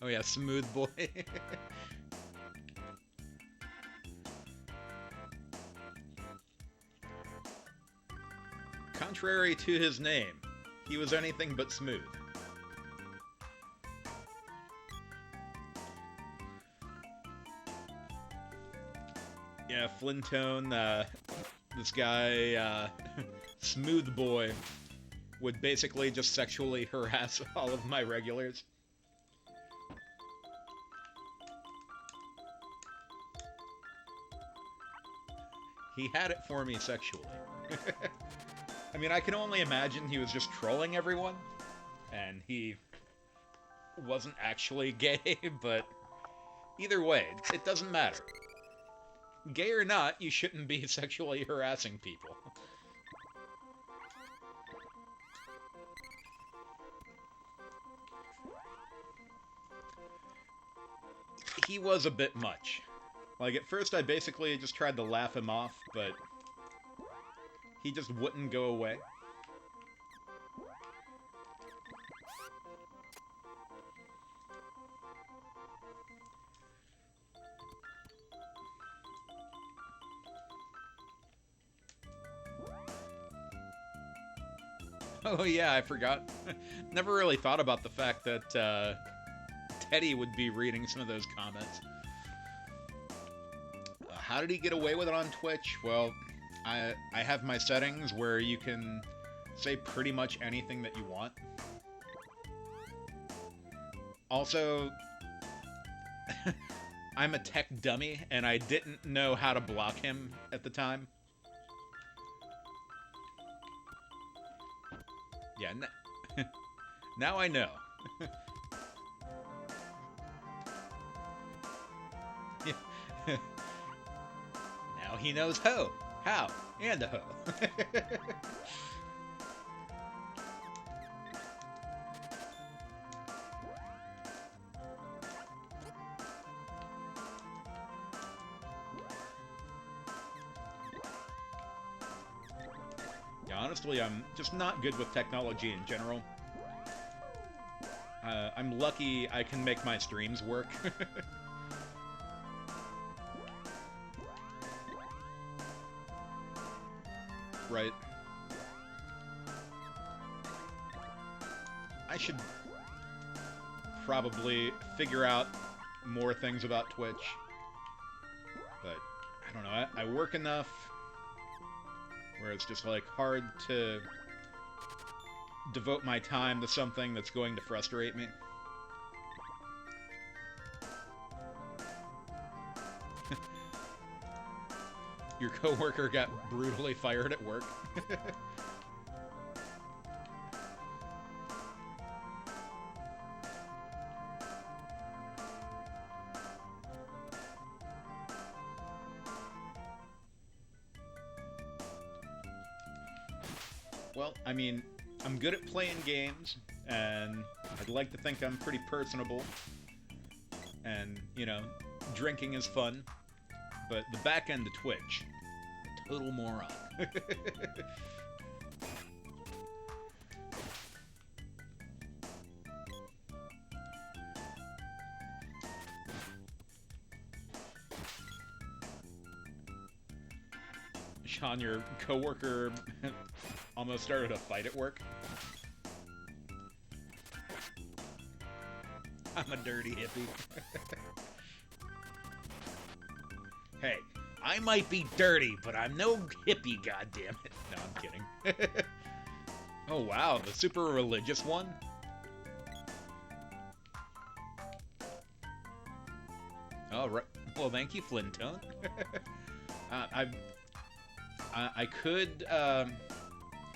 Oh yeah, Smooth Boy. Contrary to his name, he was anything but smooth. Yeah, Flintone, this guy, Smooth Boy, would basically just sexually harass all of my regulars. He had it for me sexually. I mean, I can only imagine he was just trolling everyone, and he wasn't actually gay, but either way, it doesn't matter. Gay or not, you shouldn't be sexually harassing people. He was a bit much. Like, at first I basically just tried to laugh him off, but he just wouldn't go away. Oh yeah, I forgot. Never really thought about the fact that Teddy would be reading some of those comments. How did he get away with it on Twitch? Well, I have my settings where you can say pretty much anything that you want. Also, I'm a tech dummy, and I didn't know how to block him at the time. Yeah, now I know. Now he knows ho, how, and a ho. Yeah, honestly, I'm just not good with technology in general. I'm lucky I can make my streams work. Right. I should probably figure out more things about Twitch. But, I don't know, I work enough where it's just, like, hard to devote my time to something that's going to frustrate me. Your coworker got brutally fired at work. Well, I mean, I'm good at playing games, and I'd like to think I'm pretty personable. And, you know, drinking is fun. But the back end of Twitch, total moron. Sean, your coworker almost started a fight at work. I'm a dirty hippie. Hey, I might be dirty, but I'm no hippie, goddammit. No, I'm kidding. Oh, wow, the super religious one? Oh, right. Well, thank you, Flintone. I could,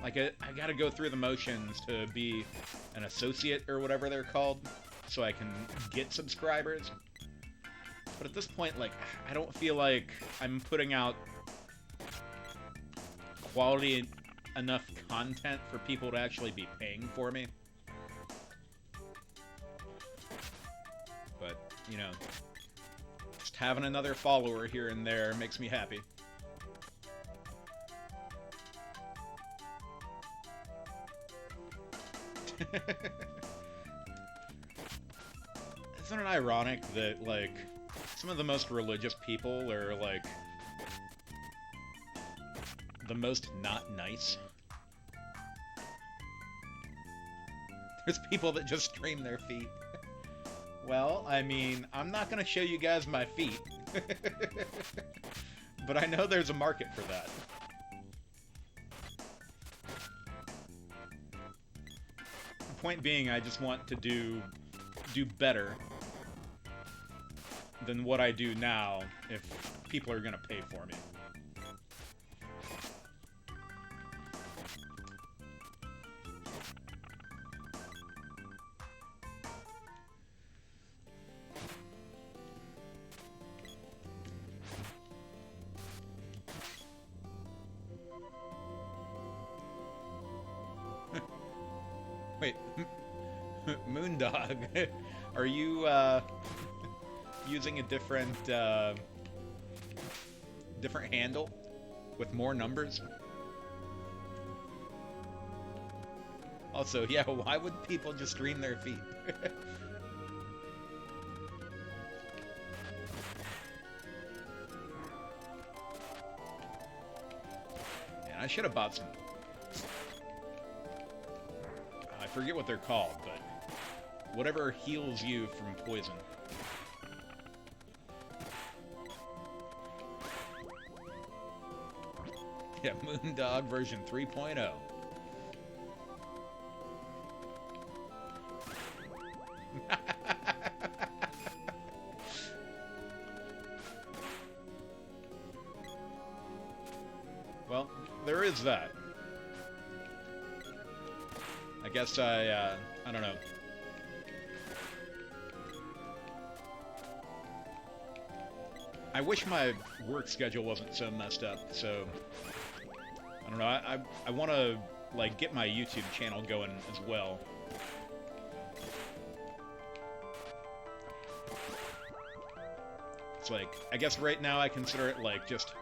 like, I gotta go through the motions to be an associate or whatever they're called, so I can get subscribers. But at this point, like, I don't feel like I'm putting out quality enough content for people to actually be paying for me. But, you know, just having another follower here and there makes me happy. Isn't it ironic that, like, some of the most religious people are, like, the most not nice? There's people that just stream their feet. Well, I mean, I'm not gonna show you guys my feet. But I know there's a market for that. The point being, I just want to do better than what I do now if people are gonna pay for me. Wait, Moondog, are you using a different different handle with more numbers? Also, yeah, why would people just stream their feet? Man, I should have bought some. I forget what they're called, but Whatever heals you from poison. Yeah, Moondog version 3.0. Well, there is that. I guess I don't know. I wish my work schedule wasn't so messed up, so I don't know, I want to, like, get my YouTube channel going as well. It's like, I guess right now I consider it like just,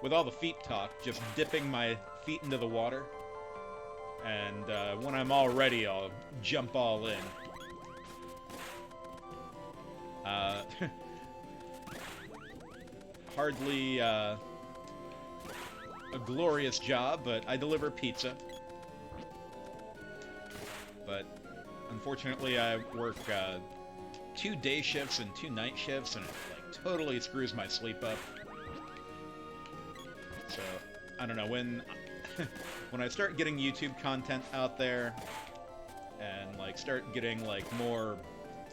with all the feet talk, just dipping my feet into the water. And when I'm all ready, I'll jump all in. Hardly a glorious job, but I deliver pizza. But unfortunately, I work 2 day shifts and 2 night shifts, and it like totally screws my sleep up. So I don't know, when when I start getting YouTube content out there and like start getting like more,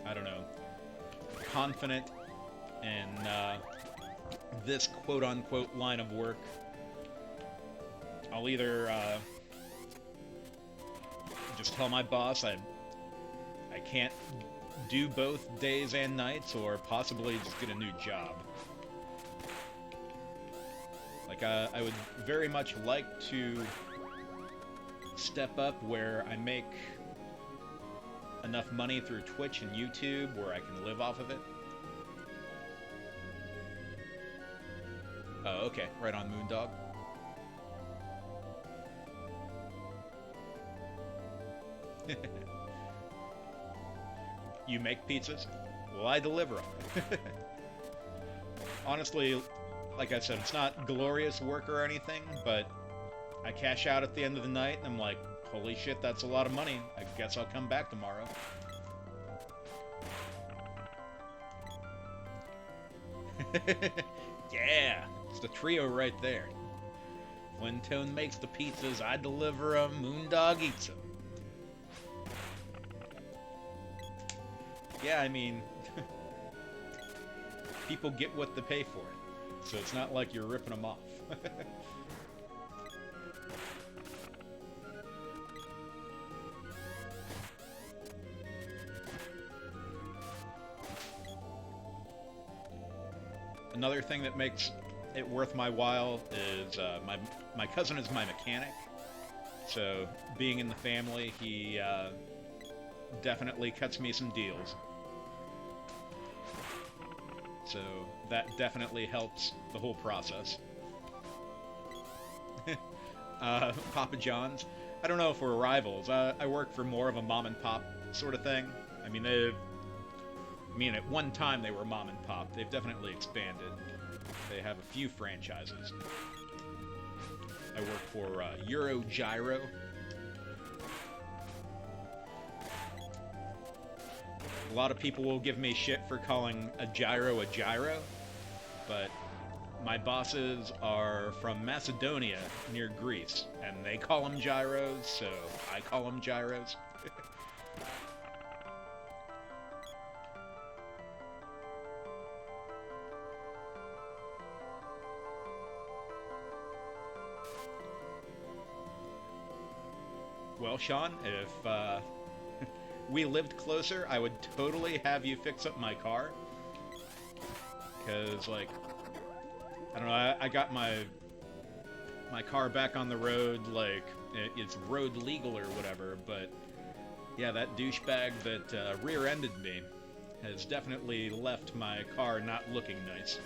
I don't know, confident in this quote-unquote line of work, I'll either just tell my boss I can't do both days and nights, or possibly just get a new job. Like, I would very much like to step up where I make enough money through Twitch and YouTube where I can live off of it. Oh, okay. Right on, Moondog. You make pizzas? Well, I deliver them. Honestly, like I said, it's not glorious work or anything, but I cash out at the end of the night, and I'm like, holy shit, that's a lot of money. I guess I'll come back tomorrow. Yeah, it's the trio right there. Flintone makes the pizzas, I deliver them, Moondog eats them. Yeah, I mean, people get what they pay for, so it's not like you're ripping them off. Another thing that makes it worth my while is my cousin is my mechanic, so being in the family, he definitely cuts me some deals. So that definitely helps the whole process. Papa John's. I don't know if we're rivals. I work for more of a mom and pop sort of thing. I mean, at one time they were mom and pop. They've definitely expanded. They have a few franchises. I work for Euro Gyro. A lot of people will give me shit for calling a gyro, but my bosses are from Macedonia, near Greece, and they call them gyros, so I call them gyros. Well, Sean, if we lived closer, I would totally have you fix up my car. Because, like, I don't know, I got my car back on the road, like, it's road legal or whatever, but yeah, that douchebag that rear-ended me has definitely left my car not looking nice.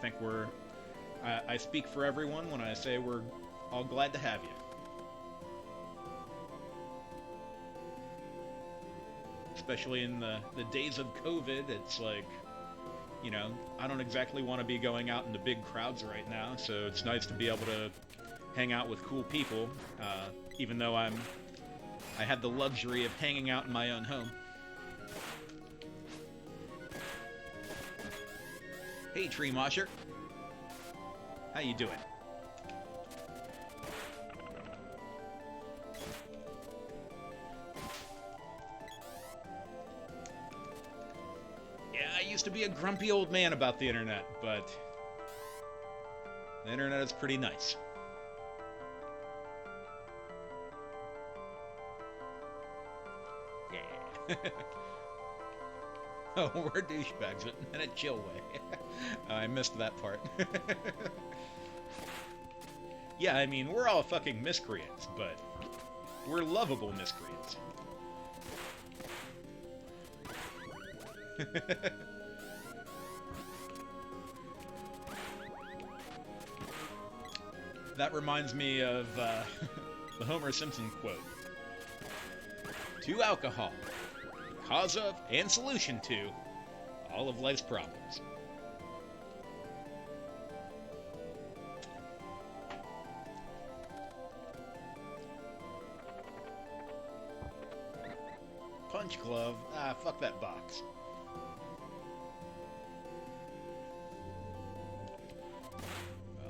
I think I speak for everyone when I say we're all glad to have you. Especially in the days of COVID, it's like, You know, I don't exactly want to be going out into big crowds right now, so it's nice to be able to hang out with cool people, even though I have the luxury of hanging out in my own home. Hey, Tree Mosher. How you doing? Yeah, I used to be a grumpy old man about the internet, but the internet is pretty nice. Yeah. Oh, we're douchebags, but in a chill way. I missed that part. Yeah, I mean, we're all fucking miscreants, but we're lovable miscreants. That reminds me of the Homer Simpson quote. To alcohol, cause of and solution to all of life's problems. Punch glove? Ah, fuck that box.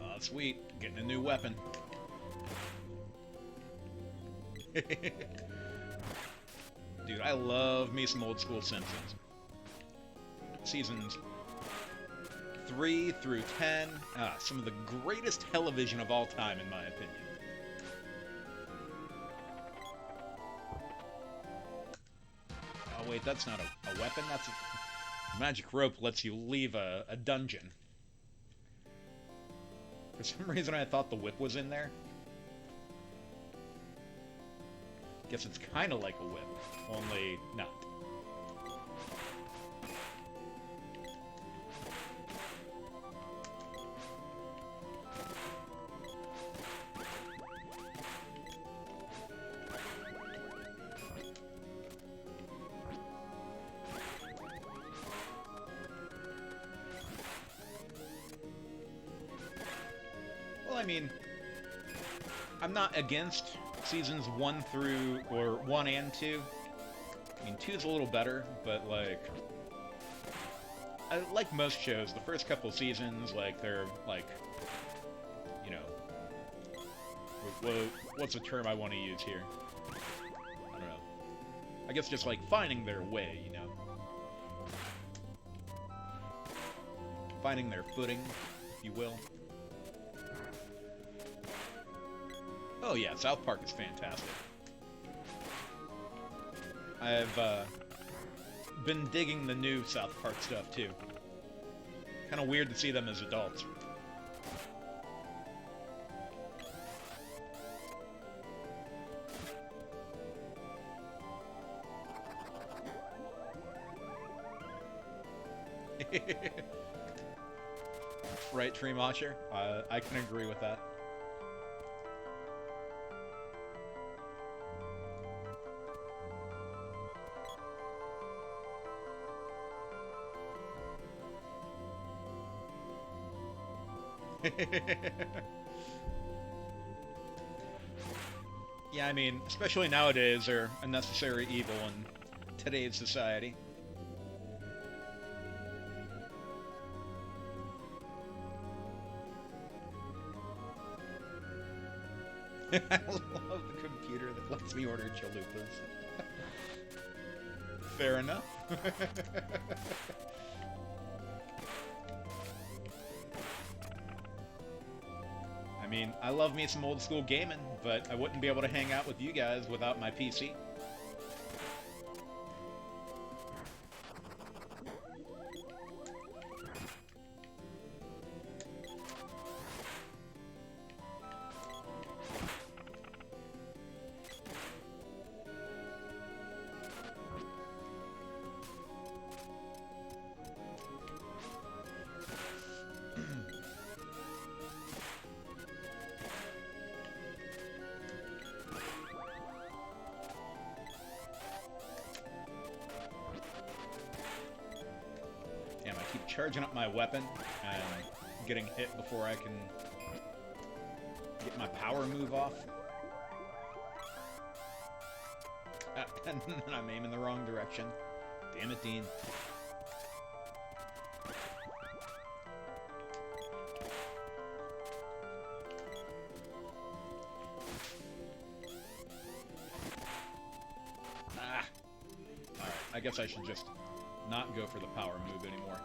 Oh, sweet. Getting a new weapon. Dude, I love me some old school Simpsons. Seasons 3 through 10. Some of the greatest television of all time, in my opinion. Oh, wait, that's not a weapon? That's a magic rope lets you leave a dungeon. For some reason, I thought the whip was in there. Guess it's kind of like a whip, only not. Well, I mean, I'm not against seasons 1 through, or 1 and 2. I mean, 2's a little better, but, like most shows, the first couple seasons, they're, you know, what's the term I want to use here? I don't know. I guess just, finding their way, you know? Finding their footing, if you will. Oh yeah, South Park is fantastic. I've been digging the new South Park stuff too. Kind of weird to see them as adults. Right, Tree Mosher? I can agree with that. Yeah, I mean, especially nowadays, they're a necessary evil in today's society. I love the computer that lets me order chalupas. Fair enough. I mean, I love me some old school gaming, but I wouldn't be able to hang out with you guys without my PC. charging up my weapon and getting hit before I can get my power move off. And then I'm aiming the wrong direction. Damn it, Dean. Ah! Alright, I guess I should just not go for the power move anymore.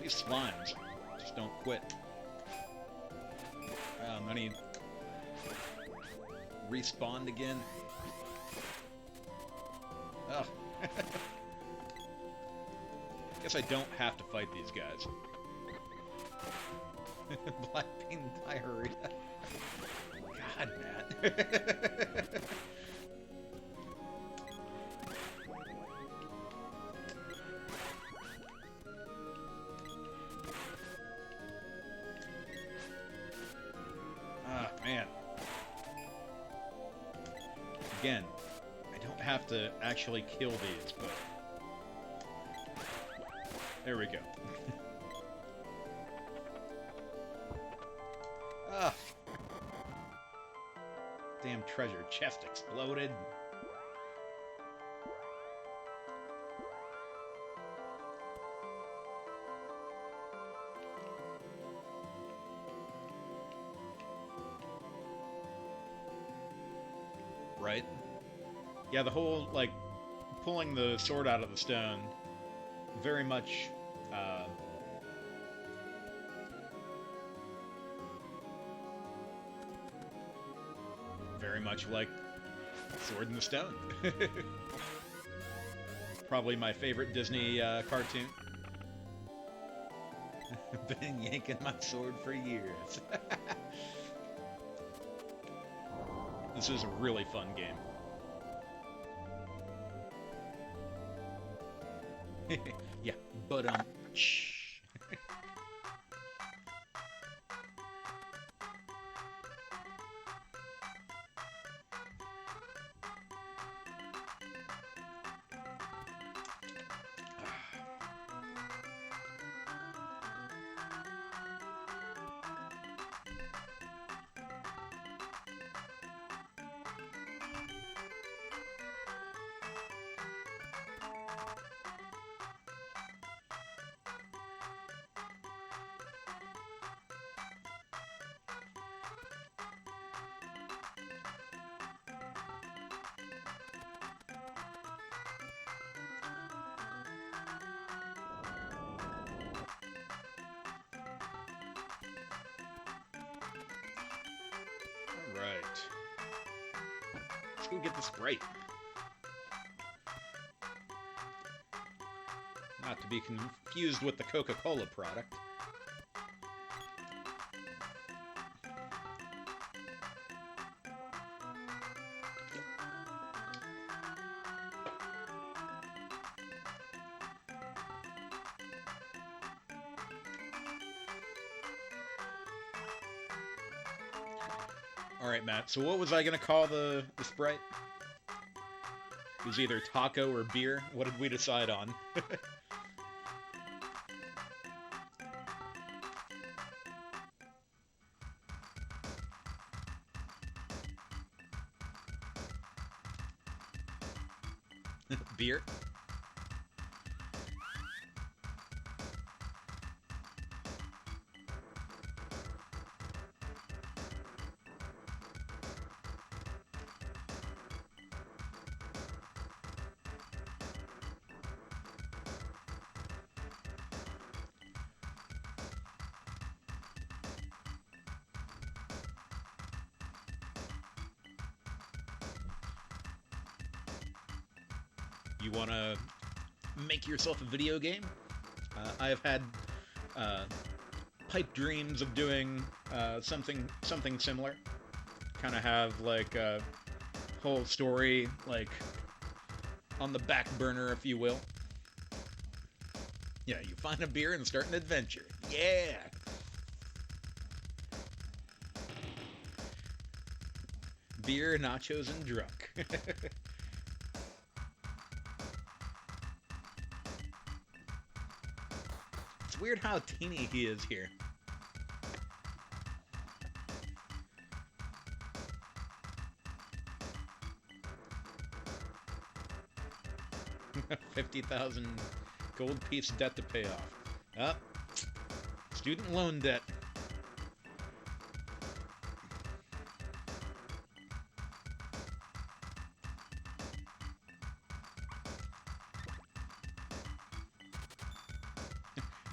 These slimes just don't quit. I need respawned again. Ugh. Guess I don't have to fight these guys. Black bean diarrhea. God, Matt. Man. Again, I don't have to actually kill these, but... There we go. Ah! Damn treasure chest exploded. Right? Yeah, the whole, like, pulling the sword out of the stone, very much, like Sword in the Stone. Probably my favorite Disney cartoon. Been yanking my sword for years. This is a really fun game. Yeah, but shh. Alright. Let's go get the Sprite. Not to be confused with the Coca-Cola product. Alright, Matt, so what was I gonna call the Sprite? It was either taco or beer. What did we decide on? Beer? You want to make yourself a video game? I have had pipe dreams of doing something similar. kind of have like a whole story like on the back burner, if you will. Yeah, you find a beer and start an adventure. Yeah. Beer, nachos, and drunk. It's weird how teeny he is here. $50,000 gold piece debt to pay off. Up. Student loan debt.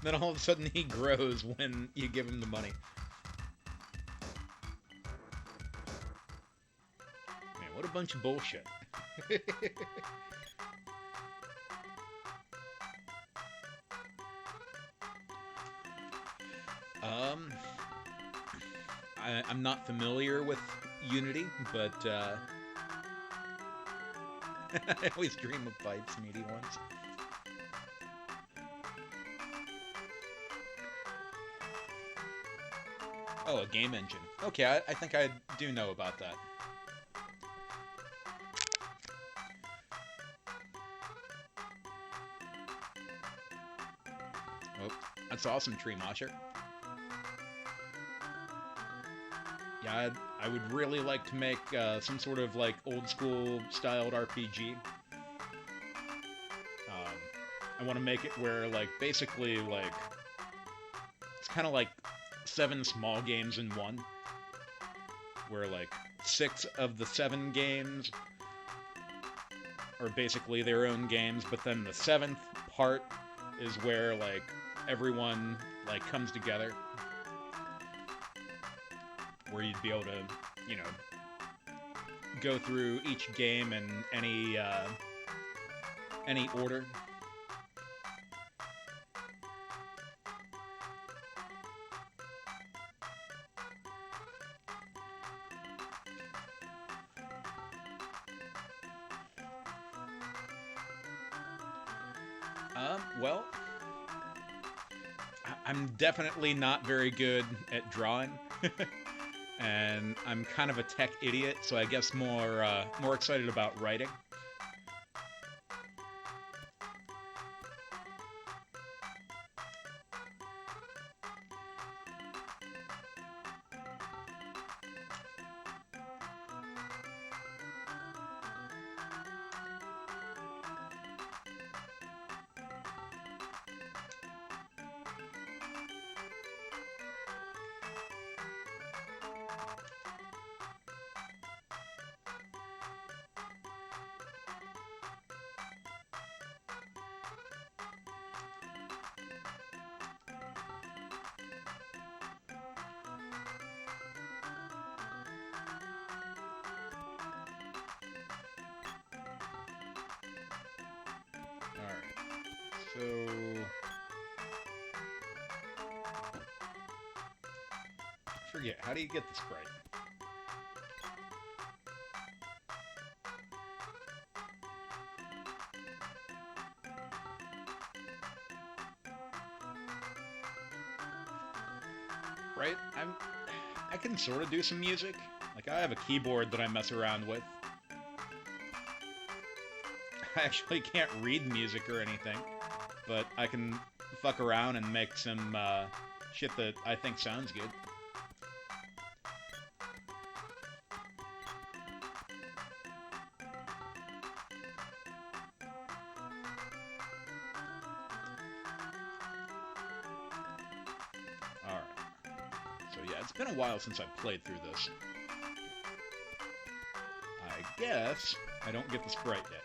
Then all of a sudden he grows when you give him the money. Man, what a bunch of bullshit. I'm not familiar with Unity, but I always dream of pipes, meaty ones. Oh, a game engine. Okay, I think I do know about that. Oh, that's awesome, Tree Mosher. Yeah, I would really like to make some sort of like old school styled RPG. I want to make it where like basically like it's kind of like 7 small games in one, where like 6 of the 7 games are basically their own games, but then the 7th part is where like everyone like comes together, where you'd be able to, you know, go through each game in any order. Well, I'm definitely not very good at drawing. And I'm kind of a tech idiot, so I guess more excited about writing. So, forget, how do you get the sprite? Right? I can sort of do some music. Like, I have a keyboard that I mess around with. I actually can't read music or anything, but I can fuck around and make some shit that I think sounds good. Alright. So yeah, it's been a while since I've played through this. I guess I don't get the sprite yet.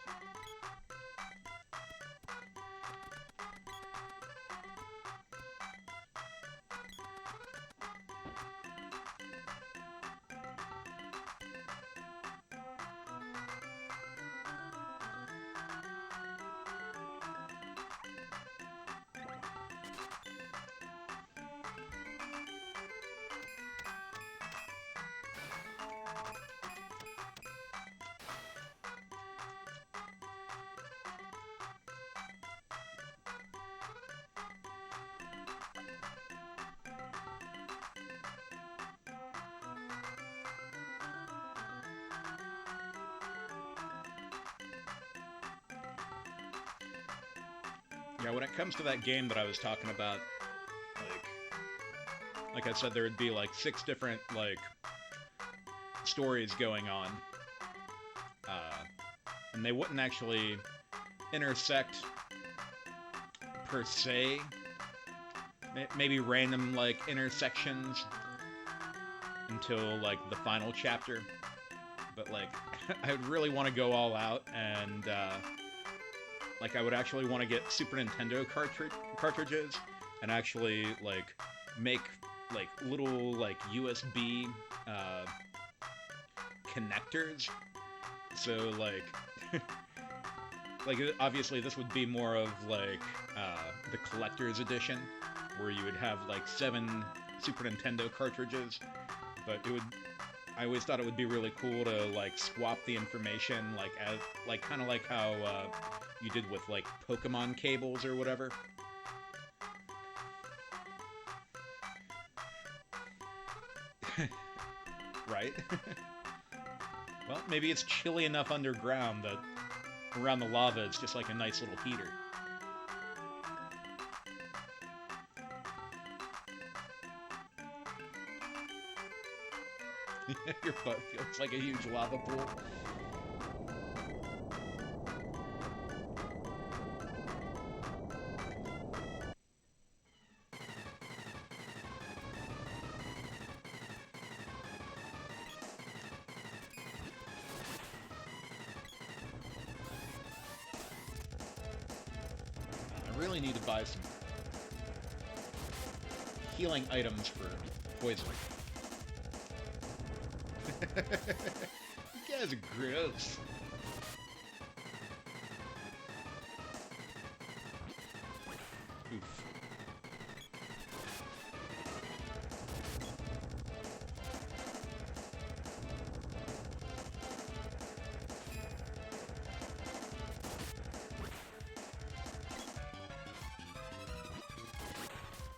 Yeah, when it comes to that game that I was talking about, like I said, there would be like 6 different like stories going on, and they wouldn't actually intersect per se. Maybe random like intersections until like the final chapter, but like I would really want to go all out, and like I would actually want to get Super Nintendo cartridges and actually like make like little like USB connectors. So like like obviously this would be more of like the collector's edition, where you would have like 7 Super Nintendo cartridges, but it would, I always thought it would be really cool to like swap the information, like as like kind of like how you did with like Pokemon cables or whatever. Right? Well, maybe it's chilly enough underground that around the lava it's just like a nice little heater. Your butt feels like a huge lava pool. I really need to buy some healing items for poison. You guys are gross. Oof.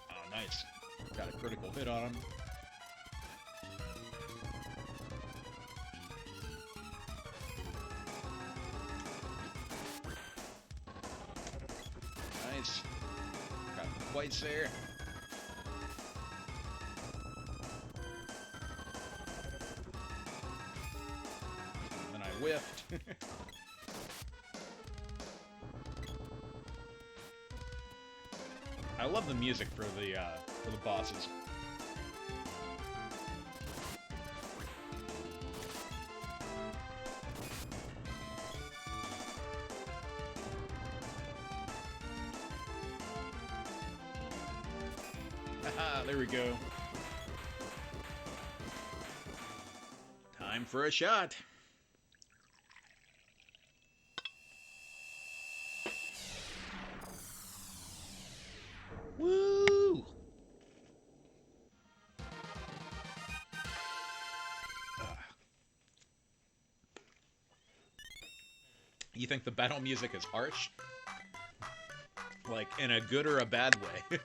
Oh, nice. Got a critical hit on him. Nice. Got twice there. Then I whiffed. I love the music for the bosses. Haha, there we go. Time for a shot. Woo! You think the battle music is harsh? Like, in a good or a bad way?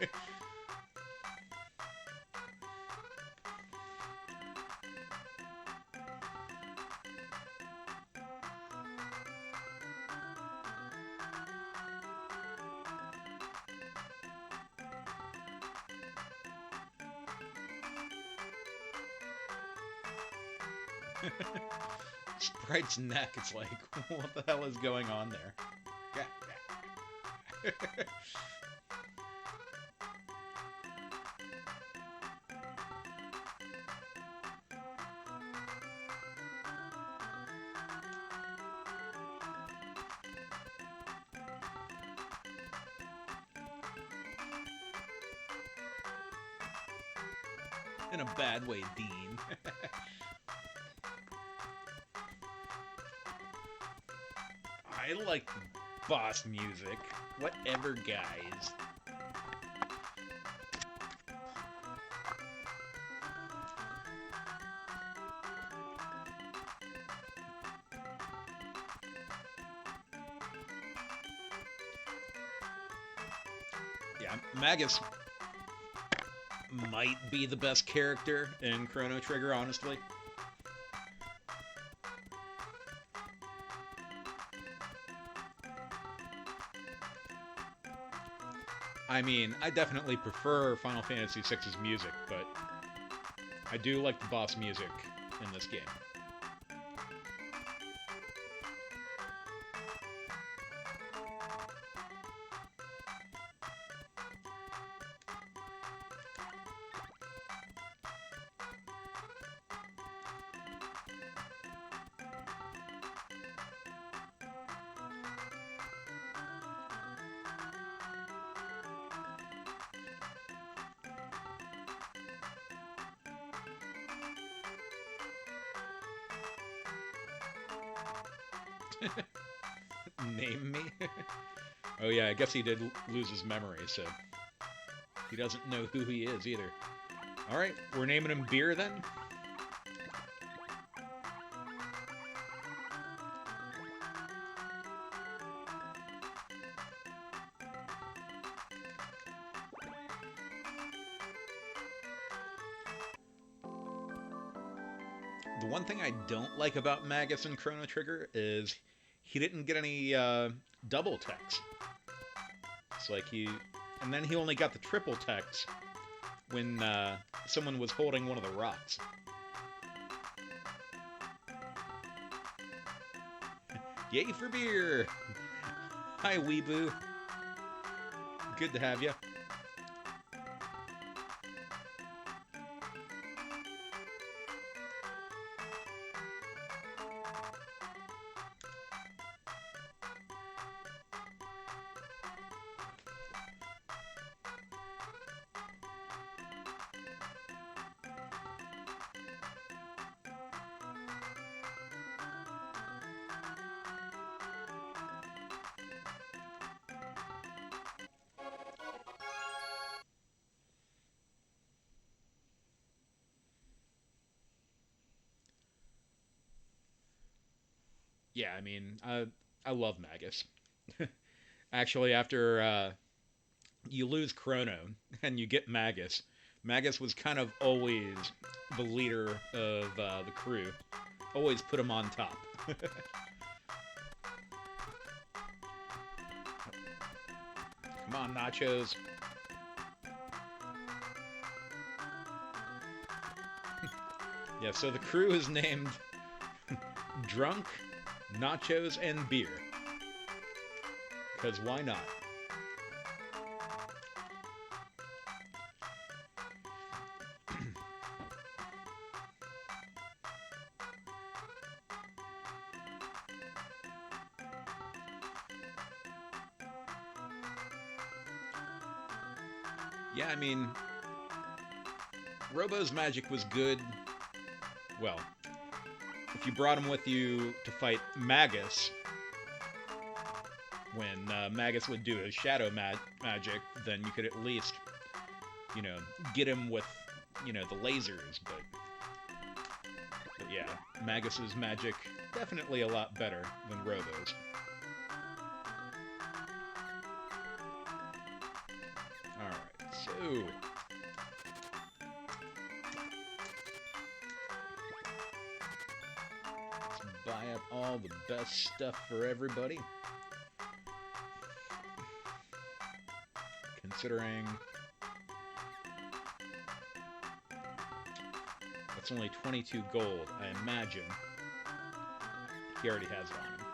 Sprite's neck, it's like, what the hell is going on there? In a bad way, Dean. I like boss music. Whatever, guys. Yeah, Magus might be the best character in Chrono Trigger, honestly. I mean, I definitely prefer Final Fantasy VI's music, but I do like the boss music in this game. Name me? Oh yeah, I guess he did lose his memory, so he doesn't know who he is either. Alright, we're naming him Beer then? The one thing I don't like about Magus and Chrono Trigger is he didn't get any double text. It's like and then he only got the triple text when someone was holding one of the rocks. Yay for beer! Hi, Weeboo. Good to have you. Yeah, I mean, I love Magus. Actually, after you lose Chrono and you get Magus, Magus was kind of always the leader of the crew. Always put him on top. Come on, Nachos. Yeah, so the crew is named Drunk, Nachos, and Beer. Because why not? Yeah, I mean, Robo's magic was good. Well, if you brought him with you to fight Magus, when Magus would do his shadow magic, then you could at least, get him with, the lasers. But yeah, Magus's magic definitely a lot better than Robo's. Alright, so let's buy up all the best stuff for everybody. Considering that's only 22 gold, I imagine he already has it on him.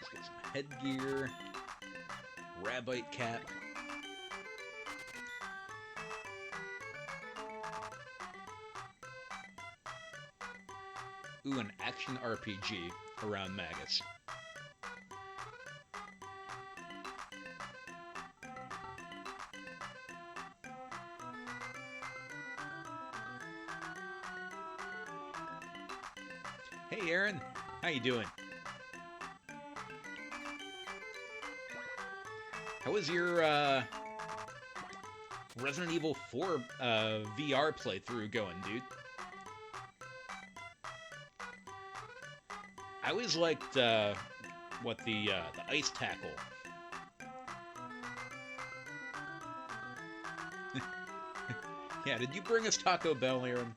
Let's get some headgear, Rabite cap. Ooh, an action RPG around Magus. Hey, Aaron. How you doing? How was your Resident Evil 4 VR playthrough going, dude? I always liked the ice tackle. Yeah, did you bring us Taco Bell, Aaron?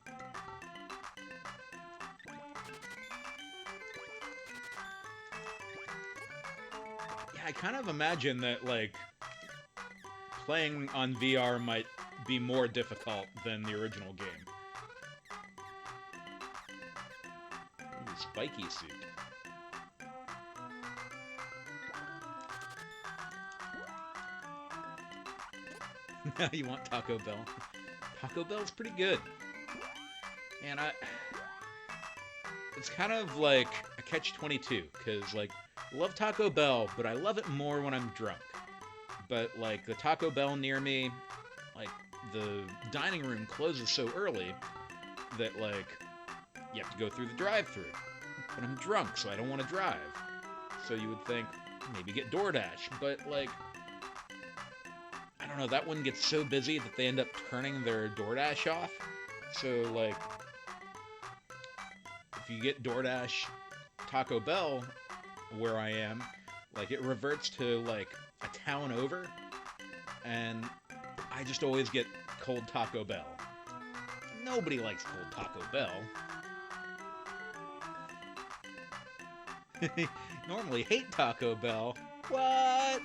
Yeah, I kind of imagine that, like, playing on VR might be more difficult than the original game. Ooh, spiky suit. Now you want Taco Bell. Taco Bell's pretty good. And it's kind of like a catch-22, because, like, I love Taco Bell, but I love it more when I'm drunk. But, like, the Taco Bell near me, like, the dining room closes so early that, like, you have to go through the drive-thru. But I'm drunk, so I don't want to drive. So you would think, maybe get DoorDash, but, like, I don't know, that one gets so busy that they end up turning their DoorDash off. So, like, if you get DoorDash Taco Bell where I am, like, it reverts to, like, a town over, and I just always get cold Taco Bell. Nobody likes cold Taco Bell. Normally hate Taco Bell. What?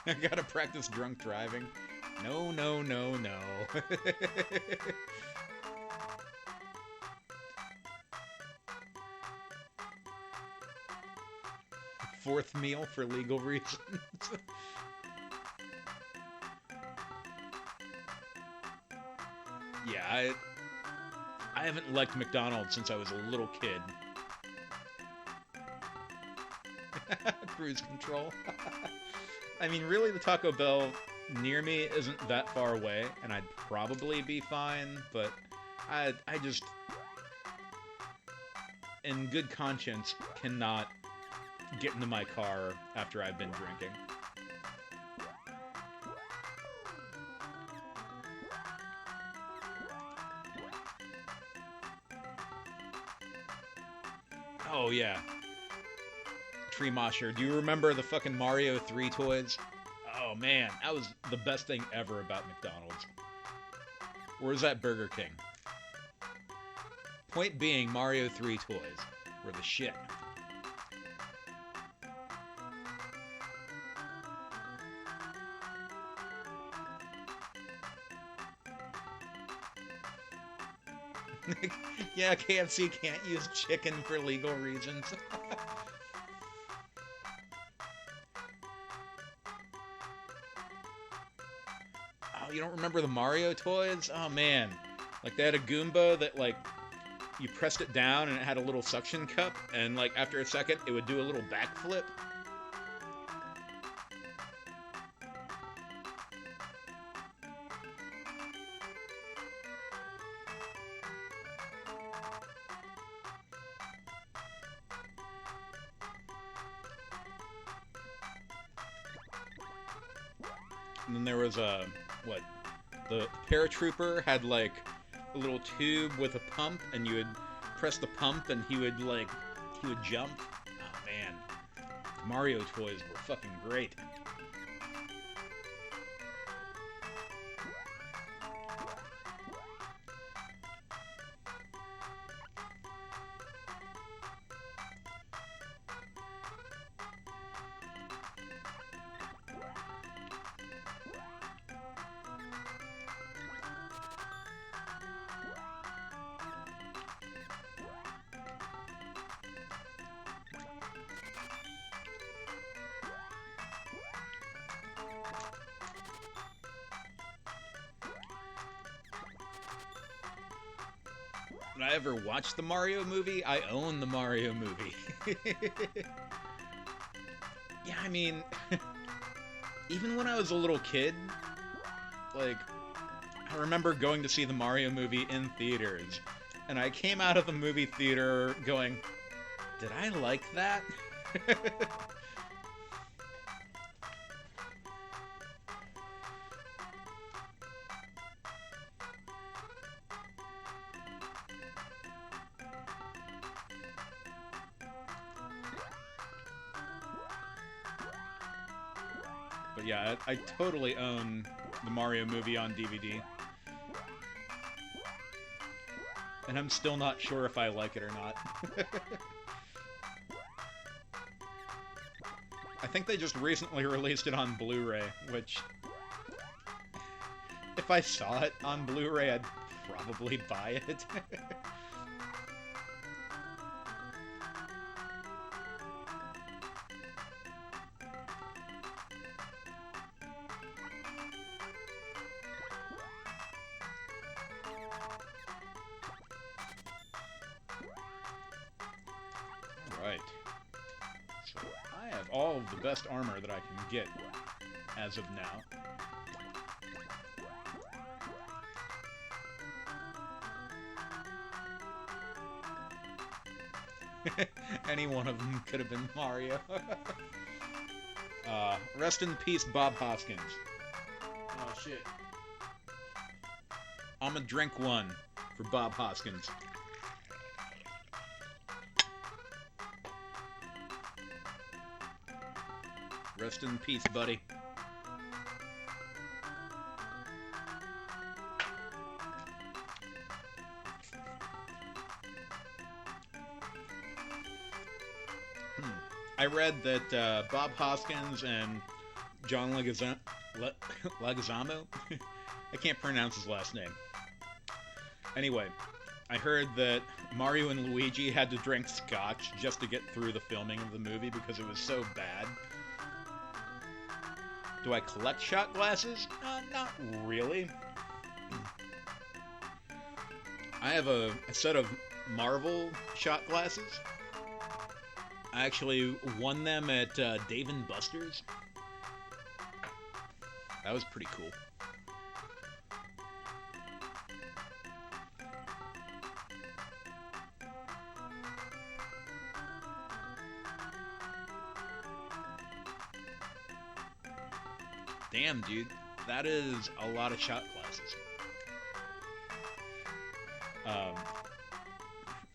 I gotta practice drunk driving. No, no, no, no. Fourth meal for legal reasons. Yeah, I haven't liked McDonald's since I was a little kid. Cruise control. I mean, really, the Taco Bell near me isn't that far away, and I'd probably be fine, but I just, in good conscience, cannot get into my car after I've been drinking. Oh, yeah. Tree Mosher. Do you remember the fucking Mario 3 toys? Oh, man. That was the best thing ever about McDonald's. Or is that Burger King? Point being, Mario 3 toys were the shit. Yeah, KFC can't use chicken for legal reasons. Oh, you don't remember the Mario toys? Oh, man. Like, they had a Goomba that, like, you pressed it down and it had a little suction cup, and, like, after a second, it would do a little backflip. And then there was a, what, the paratrooper had, like, a little tube with a pump, and you would press the pump, and he would jump. Oh, man. The Mario toys were fucking great. Did I ever watch the Mario movie? I own the Mario movie. Yeah, I mean, even when I was a little kid, like, I remember going to see the Mario movie in theaters, and I came out of the movie theater going, did I like that? But yeah, I totally own the Mario movie on DVD. And I'm still not sure if I like it or not. I think they just recently released it on Blu-ray, which... if I saw it on Blu-ray, I'd probably buy it. Alright. So, I have all of the best armor that I can get as of now. Any one of them could have been Mario. Rest in peace, Bob Hoskins. Oh shit. I'ma drink one for Bob Hoskins. Rest in peace, buddy. I read that Bob Hoskins and John Leguizamo, I can't pronounce his last name. Anyway, I heard that Mario and Luigi had to drink scotch just to get through the filming of the movie because it was so bad. Do I collect shot glasses? Not really. I have a set of Marvel shot glasses. I actually won them at Dave & Buster's. That was pretty cool. Damn, dude. That is a lot of shot glasses.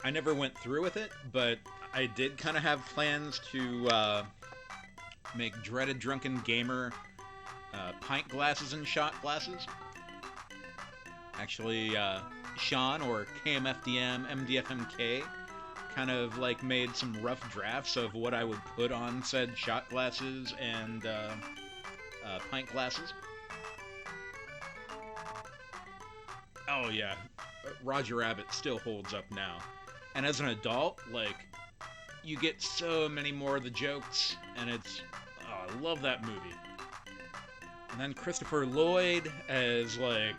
I never went through with it, but I did kind of have plans to make Dreaded Drunken Gamer pint glasses and shot glasses. Actually, Sean, or KMFDM, MDFMK, kind of like made some rough drafts of what I would put on said shot glasses and pint glasses. Oh yeah, Roger Rabbit still holds up now. And as an adult, like, you get so many more of the jokes, and it's... oh, I love that movie. And then Christopher Lloyd as, like,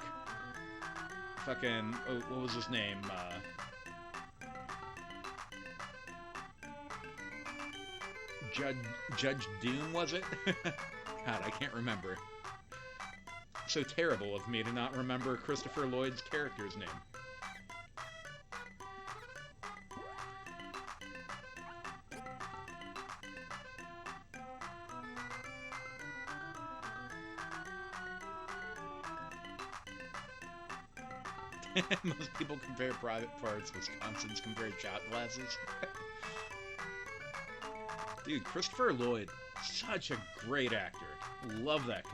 fucking... oh, what was his name? Judge Doom, was it? God, I can't remember. So terrible of me to not remember Christopher Lloyd's character's name. Most people compare Private Parts, Wisconsin's compared shot glasses. Dude, Christopher Lloyd, such a great actor. Love that guy.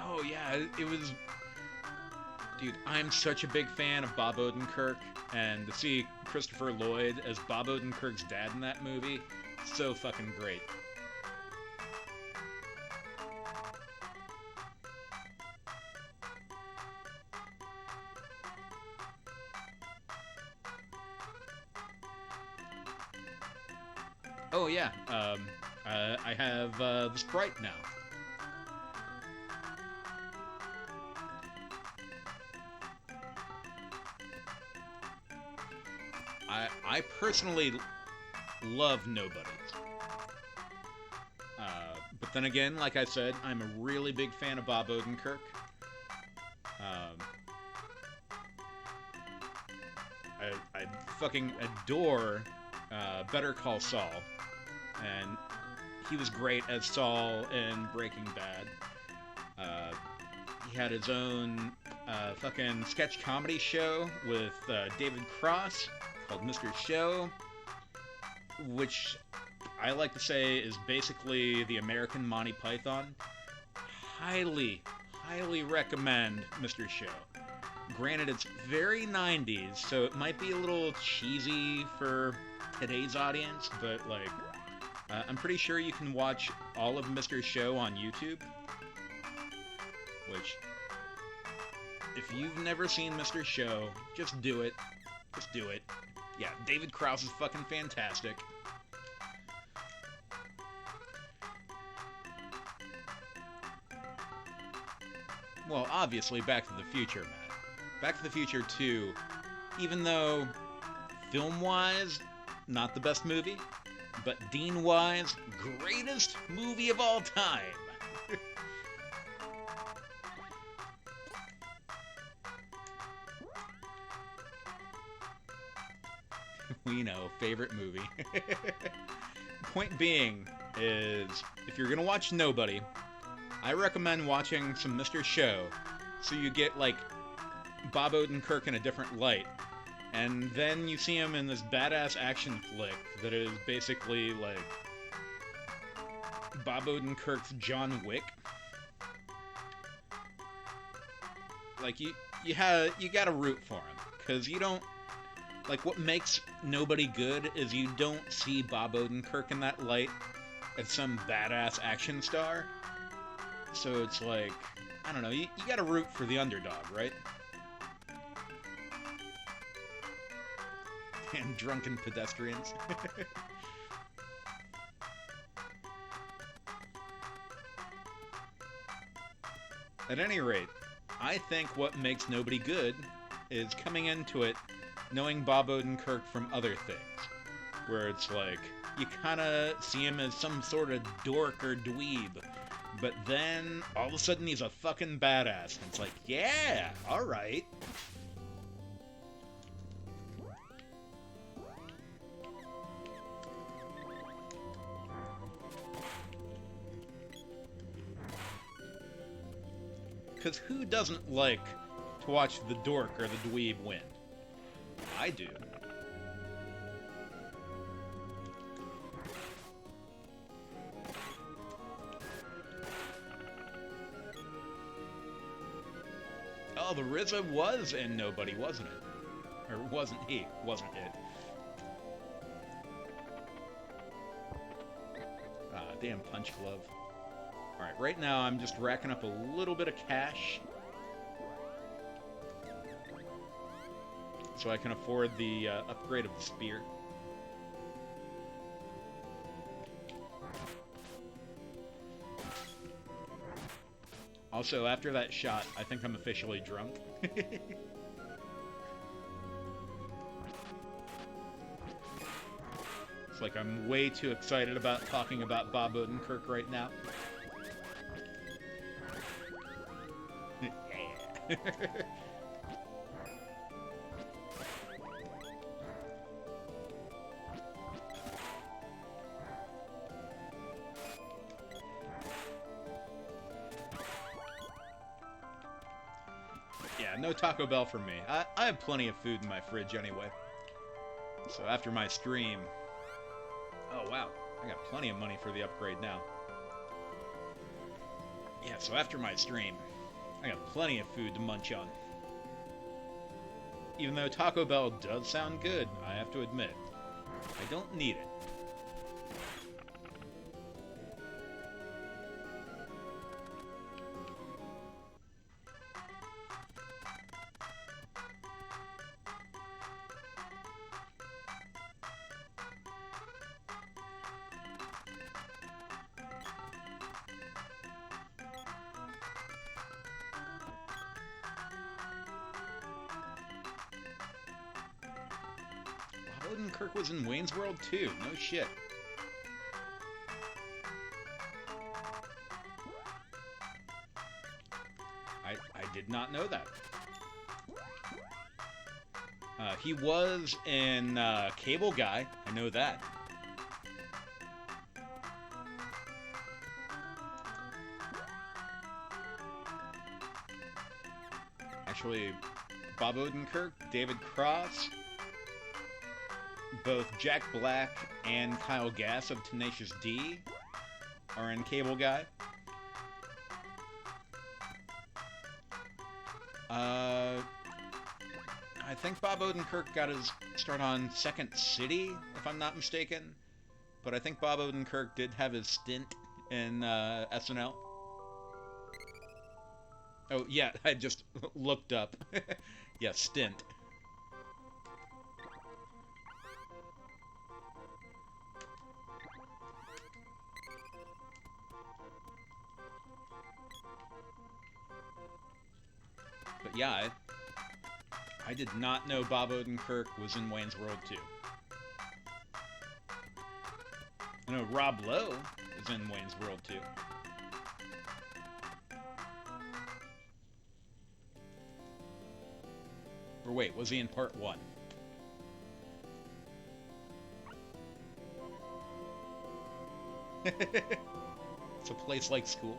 Oh yeah, it was... Dude, I'm such a big fan of Bob Odenkirk, and to see Christopher Lloyd as Bob Odenkirk's dad in that movie, so fucking great. Oh yeah, I have the Sprite now. I personally love Nobodies. But then again, like I said, I'm a really big fan of Bob Odenkirk. I fucking adore Better Call Saul, and he was great as Saul in Breaking Bad. He had his own fucking sketch comedy show with David Cross called Mr. Show, which I like to say is basically the American Monty Python. Highly, highly recommend Mr. Show. Granted, it's very 90s, so it might be a little cheesy for today's audience, but, like, I'm pretty sure you can watch all of Mr. Show on YouTube. Which, if you've never seen Mr. Show, just do it. Just do it. Yeah, David Cross is fucking fantastic. Well, obviously, Back to the Future, man. Back to the Future 2, even though film-wise, not the best movie, but Dean-wise, greatest movie of all time. We know, favorite movie. Point being is, if you're gonna watch Nobody, I recommend watching some Mr. Show, so you get, like, Bob Odenkirk in a different light. And then you see him in this badass action flick that is basically, like, Bob Odenkirk's John Wick. Like, you gotta root for him, because you don't... Like, what makes Nobody good is you don't see Bob Odenkirk in that light as some badass action star. So it's like, I don't know, you gotta root for the underdog, right? And drunken pedestrians. At any rate, I think what makes Nobody good is coming into it knowing Bob Odenkirk from other things, where it's like, you kinda see him as some sort of dork or dweeb, but then, all of a sudden, he's a fucking badass, and it's like, yeah, alright. Because who doesn't like to watch the dork or the dweeb win? I do. Oh, the RZA was in Nobody, wasn't it? Or wasn't he? Wasn't it? Ah, damn Punch Glove. Alright, right now I'm just racking up a little bit of cash so I can afford the upgrade of the spear. Also, after that shot, I think I'm officially drunk. It's like I'm way too excited about talking about Bob Odenkirk right now. Yeah. Yeah, no Taco Bell for me. I have plenty of food in my fridge anyway. So after my stream... Oh, wow. I got plenty of money for the upgrade now. Yeah, so after my stream, I got plenty of food to munch on. Even though Taco Bell does sound good, I have to admit, I don't need it. Odenkirk was in Wayne's World too. No shit. I did not know that. He was in Cable Guy. I know that. Actually, Bob Odenkirk, David Cross, both Jack Black and Kyle Gass of Tenacious D are in Cable Guy. I think Bob Odenkirk got his start on Second City, if I'm not mistaken. But I think Bob Odenkirk did have his stint in SNL. Oh, yeah, I just looked up. Yeah, stint. But yeah, I did not know Bob Odenkirk was in Wayne's World 2. I know Rob Lowe is in Wayne's World 2. Or wait, was he in part 1? It's a place like school.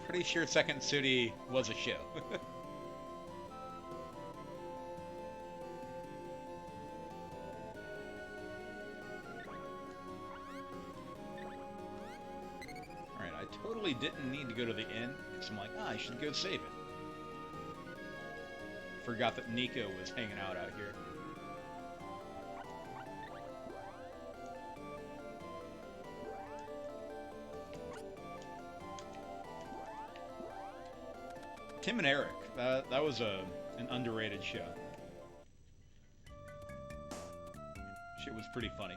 Pretty sure Second City was a show. Alright, I totally didn't need to go to the inn, because I'm like, I should go save it. Forgot that Nico was hanging out here. Tim and Eric, that was an underrated show. Shit was pretty funny.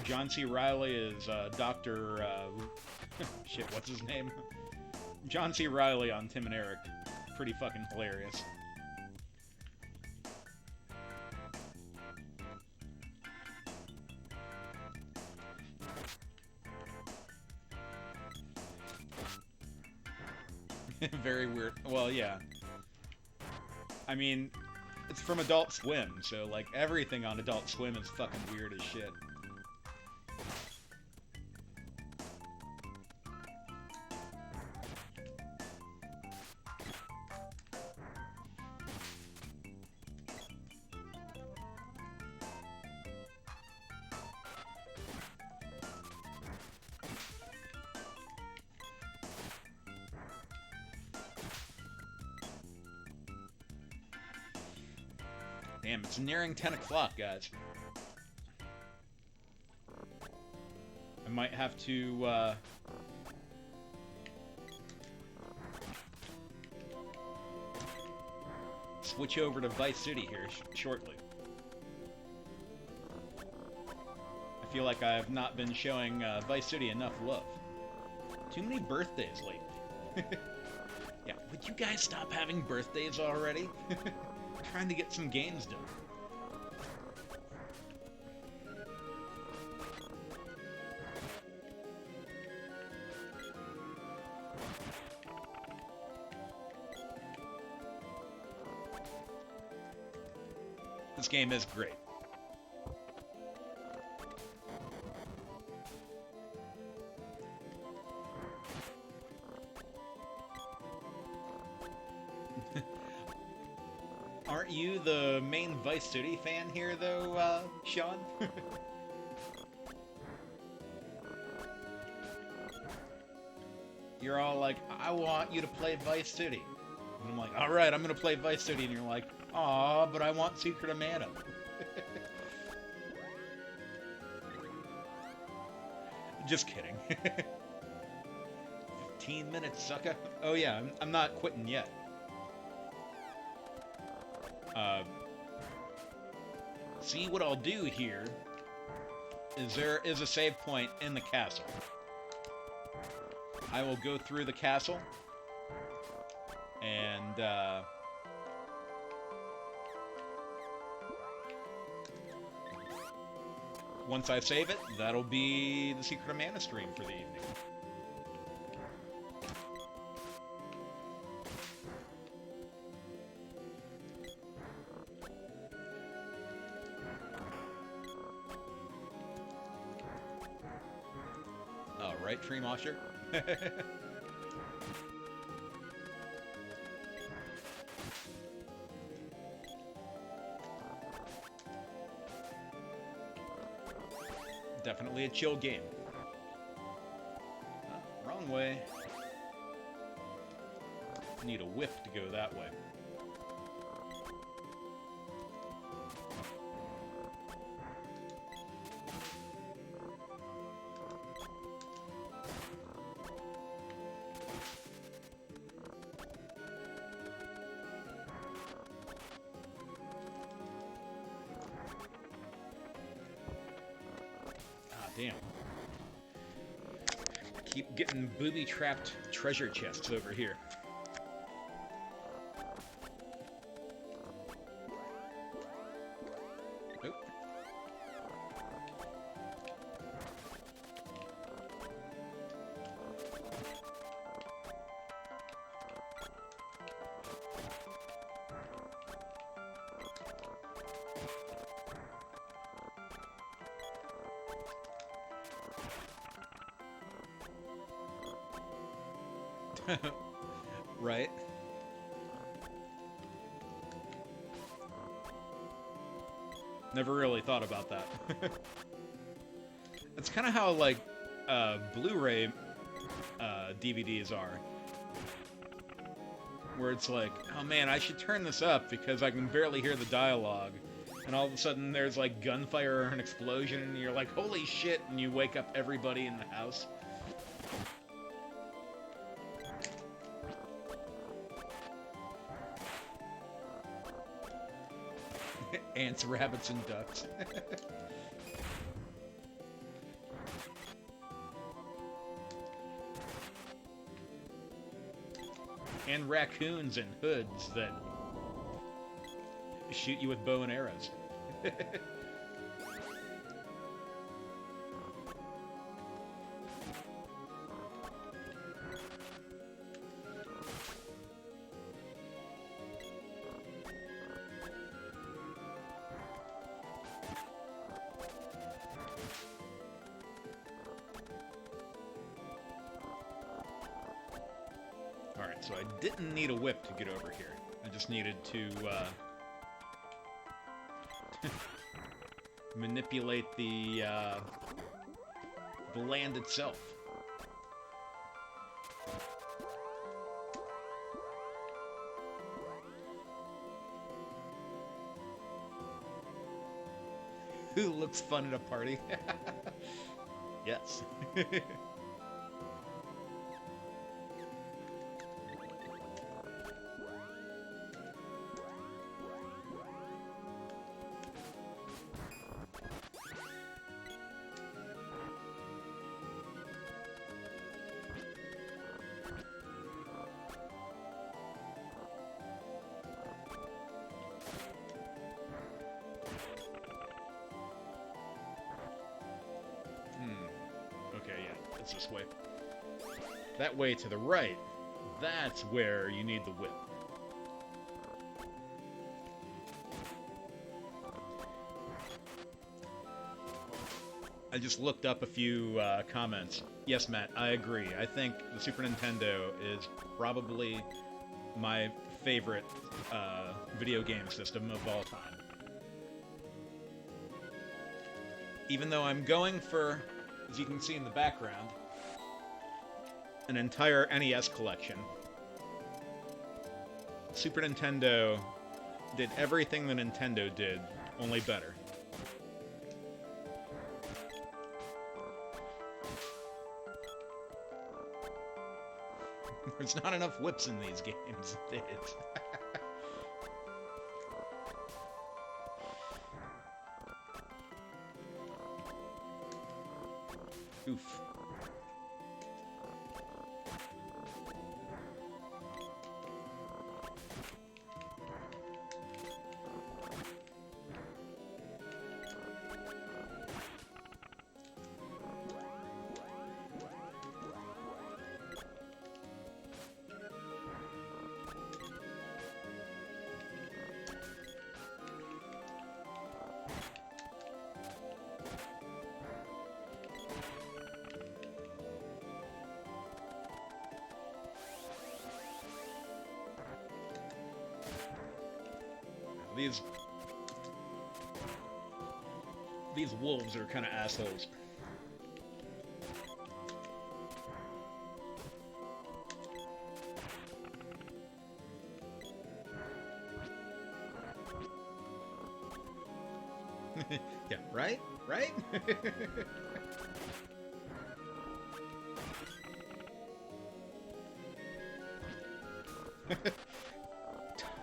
John C. Reilly is Dr. Shit, what's his name? John C. Reilly on Tim and Eric. Pretty fucking hilarious. Very weird. Well, yeah. I mean, it's from Adult Swim, so, like, everything on Adult Swim is fucking weird as shit. Damn, it's nearing 10 o'clock, guys. I might have to, switch over to Vice City here shortly. I feel like I have not been showing Vice City enough love. Too many birthdays lately. Yeah, would you guys stop having birthdays already? Trying to get some games done. This game is great. Aren't you the main Vice City fan here, though, Sean? You're all like, I want you to play Vice City. And I'm like, alright, I'm gonna play Vice City. And you're like, aw, but I want Secret of Mana. Just kidding. 15 minutes, sucker. Oh yeah, I'm not quitting yet. See, what I'll do here is there is a save point in the castle. I will go through the castle, and once I save it, that'll be the Secret of Mana stream for the evening. Oh, right, Tree Mosher? Definitely a chill game. Oh, wrong way. Need a whip to go that way. Damn. Keep getting booby-trapped treasure chests over here. Oh. Right. Never really thought about that. That's kind of how, like, Blu-ray DVDs are. Where it's like, oh man, I should turn this up because I can barely hear the dialogue. And all of a sudden there's, like, gunfire or an explosion, and you're like, holy shit, and you wake up everybody in the house. Ants, rabbits, and ducks. And raccoons and hoods that shoot you with bow and arrows. Alright, so I didn't need a whip to get over here. I just needed to manipulate the land itself. Who looks fun at a party? Yes. Okay, yeah, it's this way. That way to the right, that's where you need the whip. I just looked up a few comments. Yes, Matt, I agree. I think the Super Nintendo is probably my favorite video game system of all time. Even though I'm going for, as you can see in the background, an entire NES collection. Super Nintendo did everything the Nintendo did, only better. There's not enough whips in these games. It's Oof. These wolves are kind of assholes. Yeah, right? Right?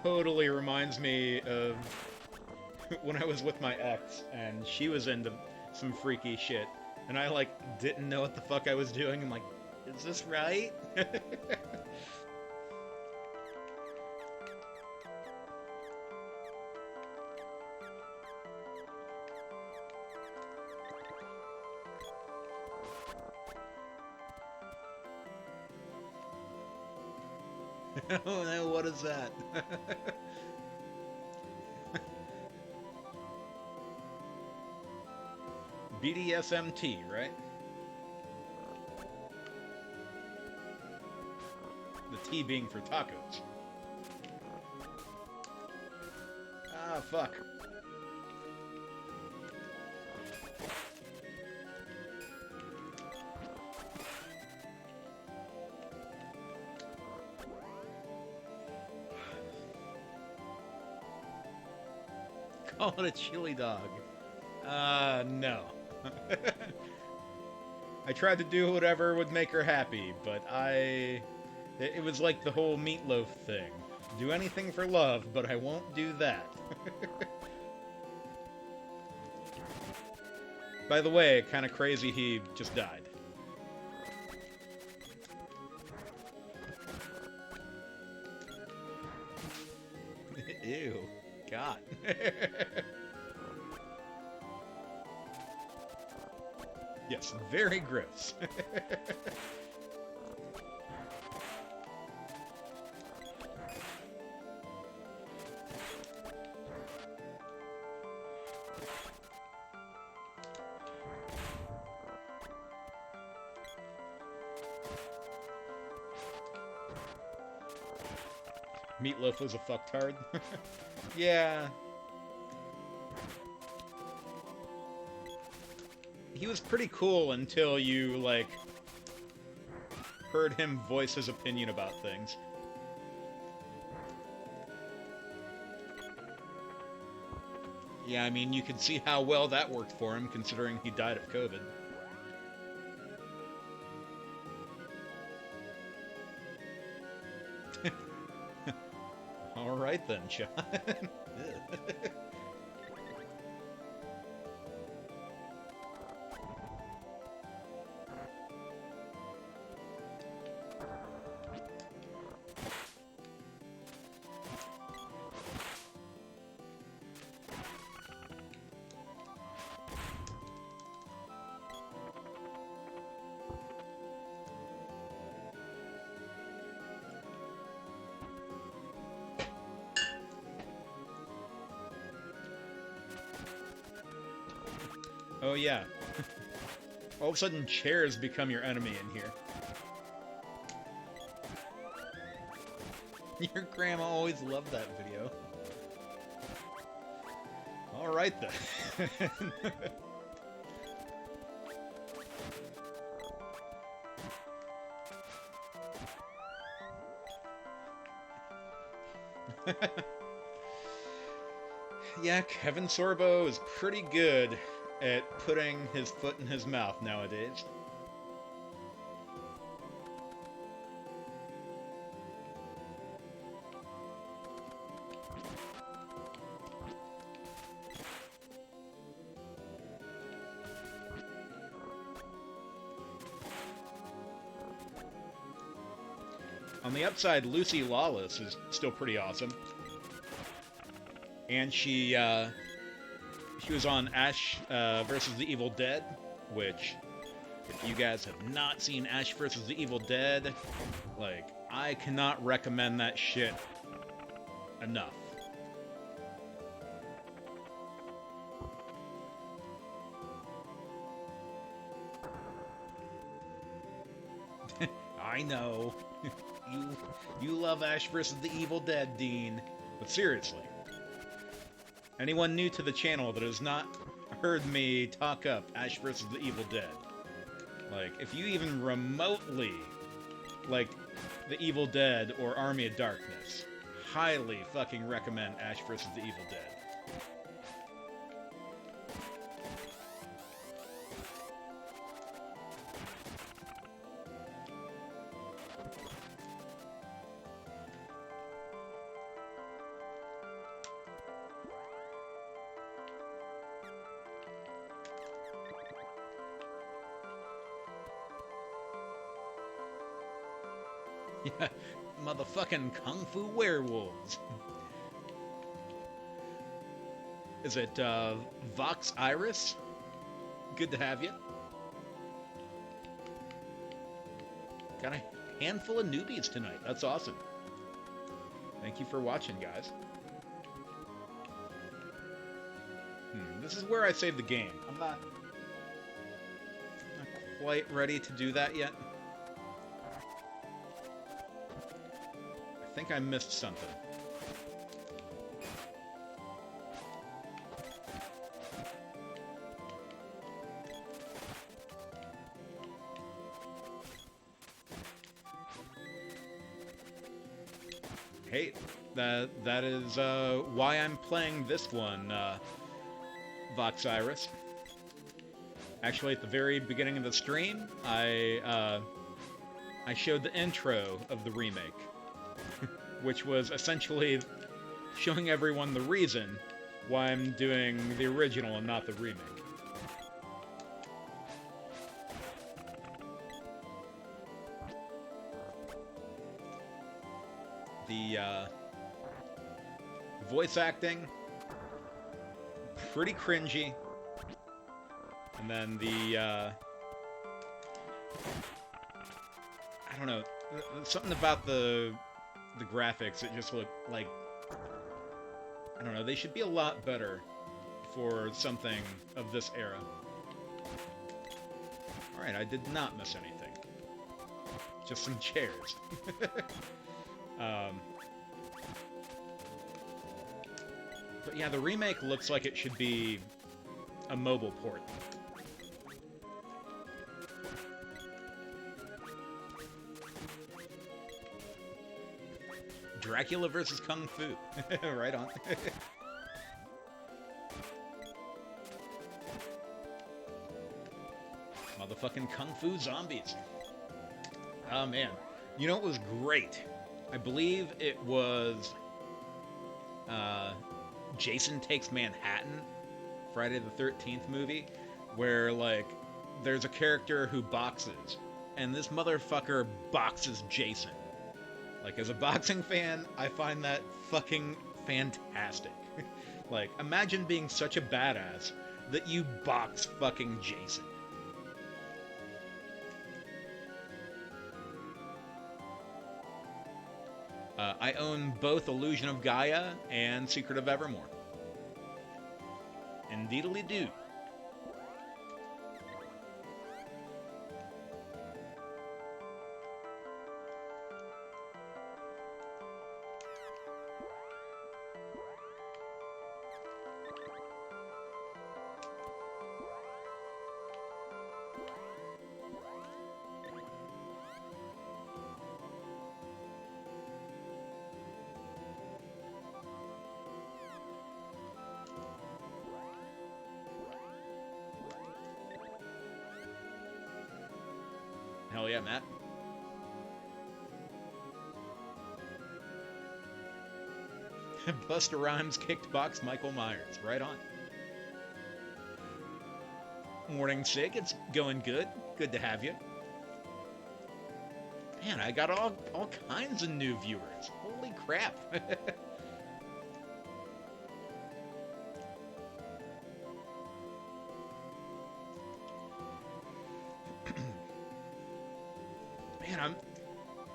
Totally reminds me of when I was with my ex and she was into some freaky shit and I like didn't know what the fuck I was doing. I'm like, is this right? Oh no, what is that? BDSMT, right? The T being for tacos. Ah, fuck. Call it a chili dog. No. I tried to do whatever would make her happy, but it was like the whole meatloaf thing. Do anything for love, but I won't do that. By the way, kind of crazy he just died. Ew. God. Yes, very gross. Meatloaf was a fucktard. Yeah. He was pretty cool until you, like, heard him voice his opinion about things. Yeah, I mean, you can see how well that worked for him, considering he died of COVID. Alright then, John. Oh yeah. All of a sudden, chairs become your enemy in here. Your grandma always loved that video. Alright then. Yeah, Kevin Sorbo is pretty good at putting his foot in his mouth nowadays. On the upside, Lucy Lawless is still pretty awesome. And she was on Ash versus the Evil Dead, which, if you guys have not seen Ash versus the Evil Dead, like, I cannot recommend that shit enough. I know. You love Ash vs. the Evil Dead, Dean. But seriously, anyone new to the channel that has not heard me talk up Ash vs. the Evil Dead, like, if you even remotely like the Evil Dead or Army of Darkness, highly fucking recommend Ash vs. the Evil Dead. Yeah, motherfucking Kung Fu werewolves. Is it, Vox Iris? Good to have you. Got a handful of newbies tonight. That's awesome. Thank you for watching, guys. This is where I save the game. I'm not quite ready to do that yet. I think I missed something. Hey, that is why I'm playing this one, Vox Iris. Actually, at the very beginning of the stream, I showed the intro of the remake, which was essentially showing everyone the reason why I'm doing the original and not the remake. The voice acting, pretty cringy, and then the I don't know, something about the graphics, it just looked like, I don't know, they should be a lot better for something of this era. Alright, I did not miss anything. Just some chairs. But yeah, the remake looks like it should be a mobile port. Dracula versus Kung Fu. Right on. Motherfucking Kung Fu zombies. Oh man. You know what was great? I believe it was Jason Takes Manhattan, Friday the 13th movie, where, like, there's a character who boxes, and this motherfucker boxes Jason. Like, as a boxing fan, I find that fucking fantastic. Like, imagine being such a badass that you box fucking Jason. I own both Illusion of Gaia and Secret of Evermore. Indeedly do. Hell yeah, Matt. Busta Rhymes kicked box Michael Myers. Right on. Morning, Sig. It's going good. Good to have you. Man, I got all kinds of new viewers. Holy crap. Man,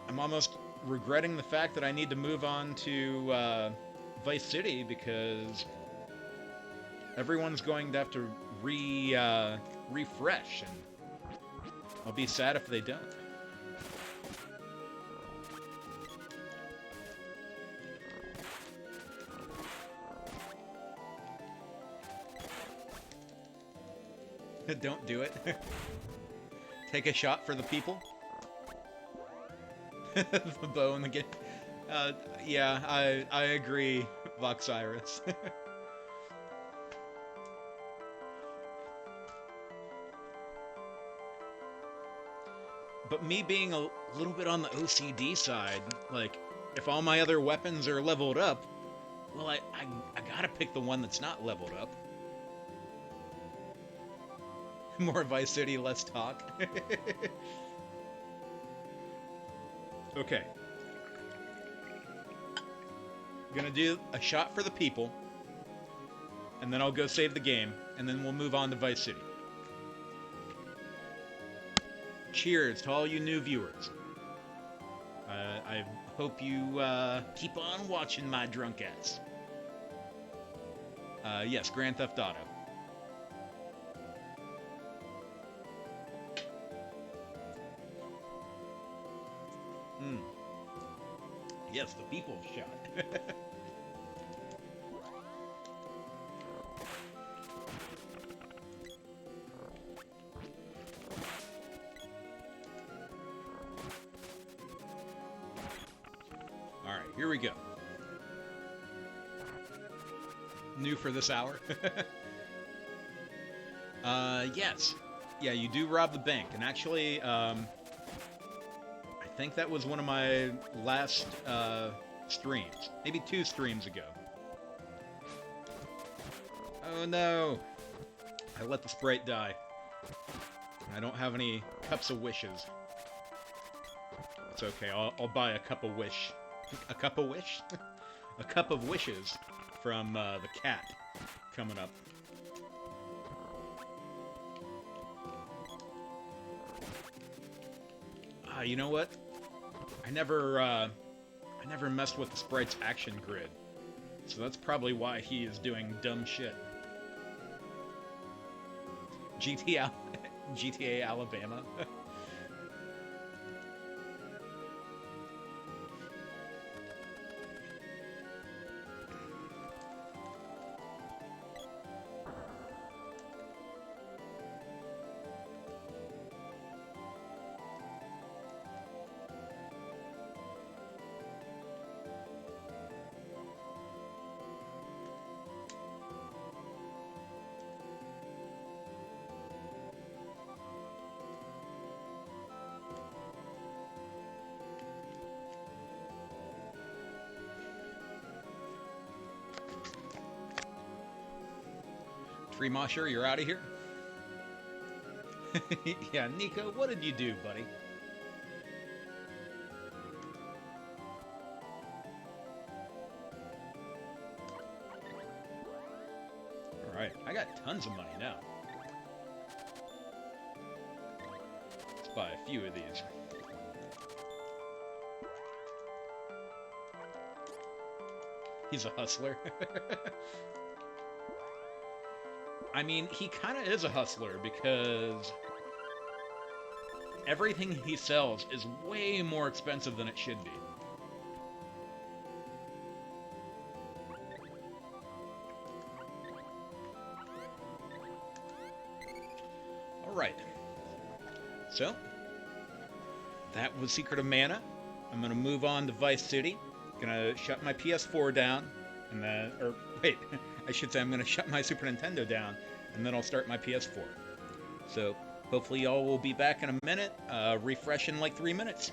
I'm almost regretting the fact that I need to move on to Vice City because everyone's going to have to refresh, and I'll be sad if they don't. Don't do it. Take a shot for the people. The bow and the game. Yeah, I agree, Voxirus. But me being a little bit on the OCD side, like, if all my other weapons are leveled up, well, I gotta pick the one that's not leveled up. More Vice City, less talk. Okay. Gonna do a shot for the people, and then I'll go save the game, and then we'll move on to Vice City. Cheers to all you new viewers. I hope you keep on watching my drunk ass. Yes, Grand Theft Auto. Yes, the people shot. Alright, here we go. New for this hour. Yes. Yeah, you do rob the bank. And actually, I think that was one of my last streams. Maybe 2 streams ago. Oh no! I let the Sprite die. I don't have any cups of wishes. It's okay, I'll buy a cup of wish. A cup of wish? A cup of wishes from the cat coming up. You know what? I never messed with the Sprite's action grid, so that's probably why he is doing dumb shit. GTA Alabama. Mosher, you're out of here? Yeah, Nico, what did you do, buddy? Alright, I got tons of money now. Let's buy a few of these. He's a hustler. I mean, he kind of is a hustler because everything he sells is way more expensive than it should be. Alright. So, that was Secret of Mana. I'm going to move on to Vice City. Gonna shut my PS4 down, and then, or wait, I should say I'm gonna shut my Super Nintendo down, and then I'll start my PS4. So, hopefully y'all will be back in a minute, refresh in like 3 minutes.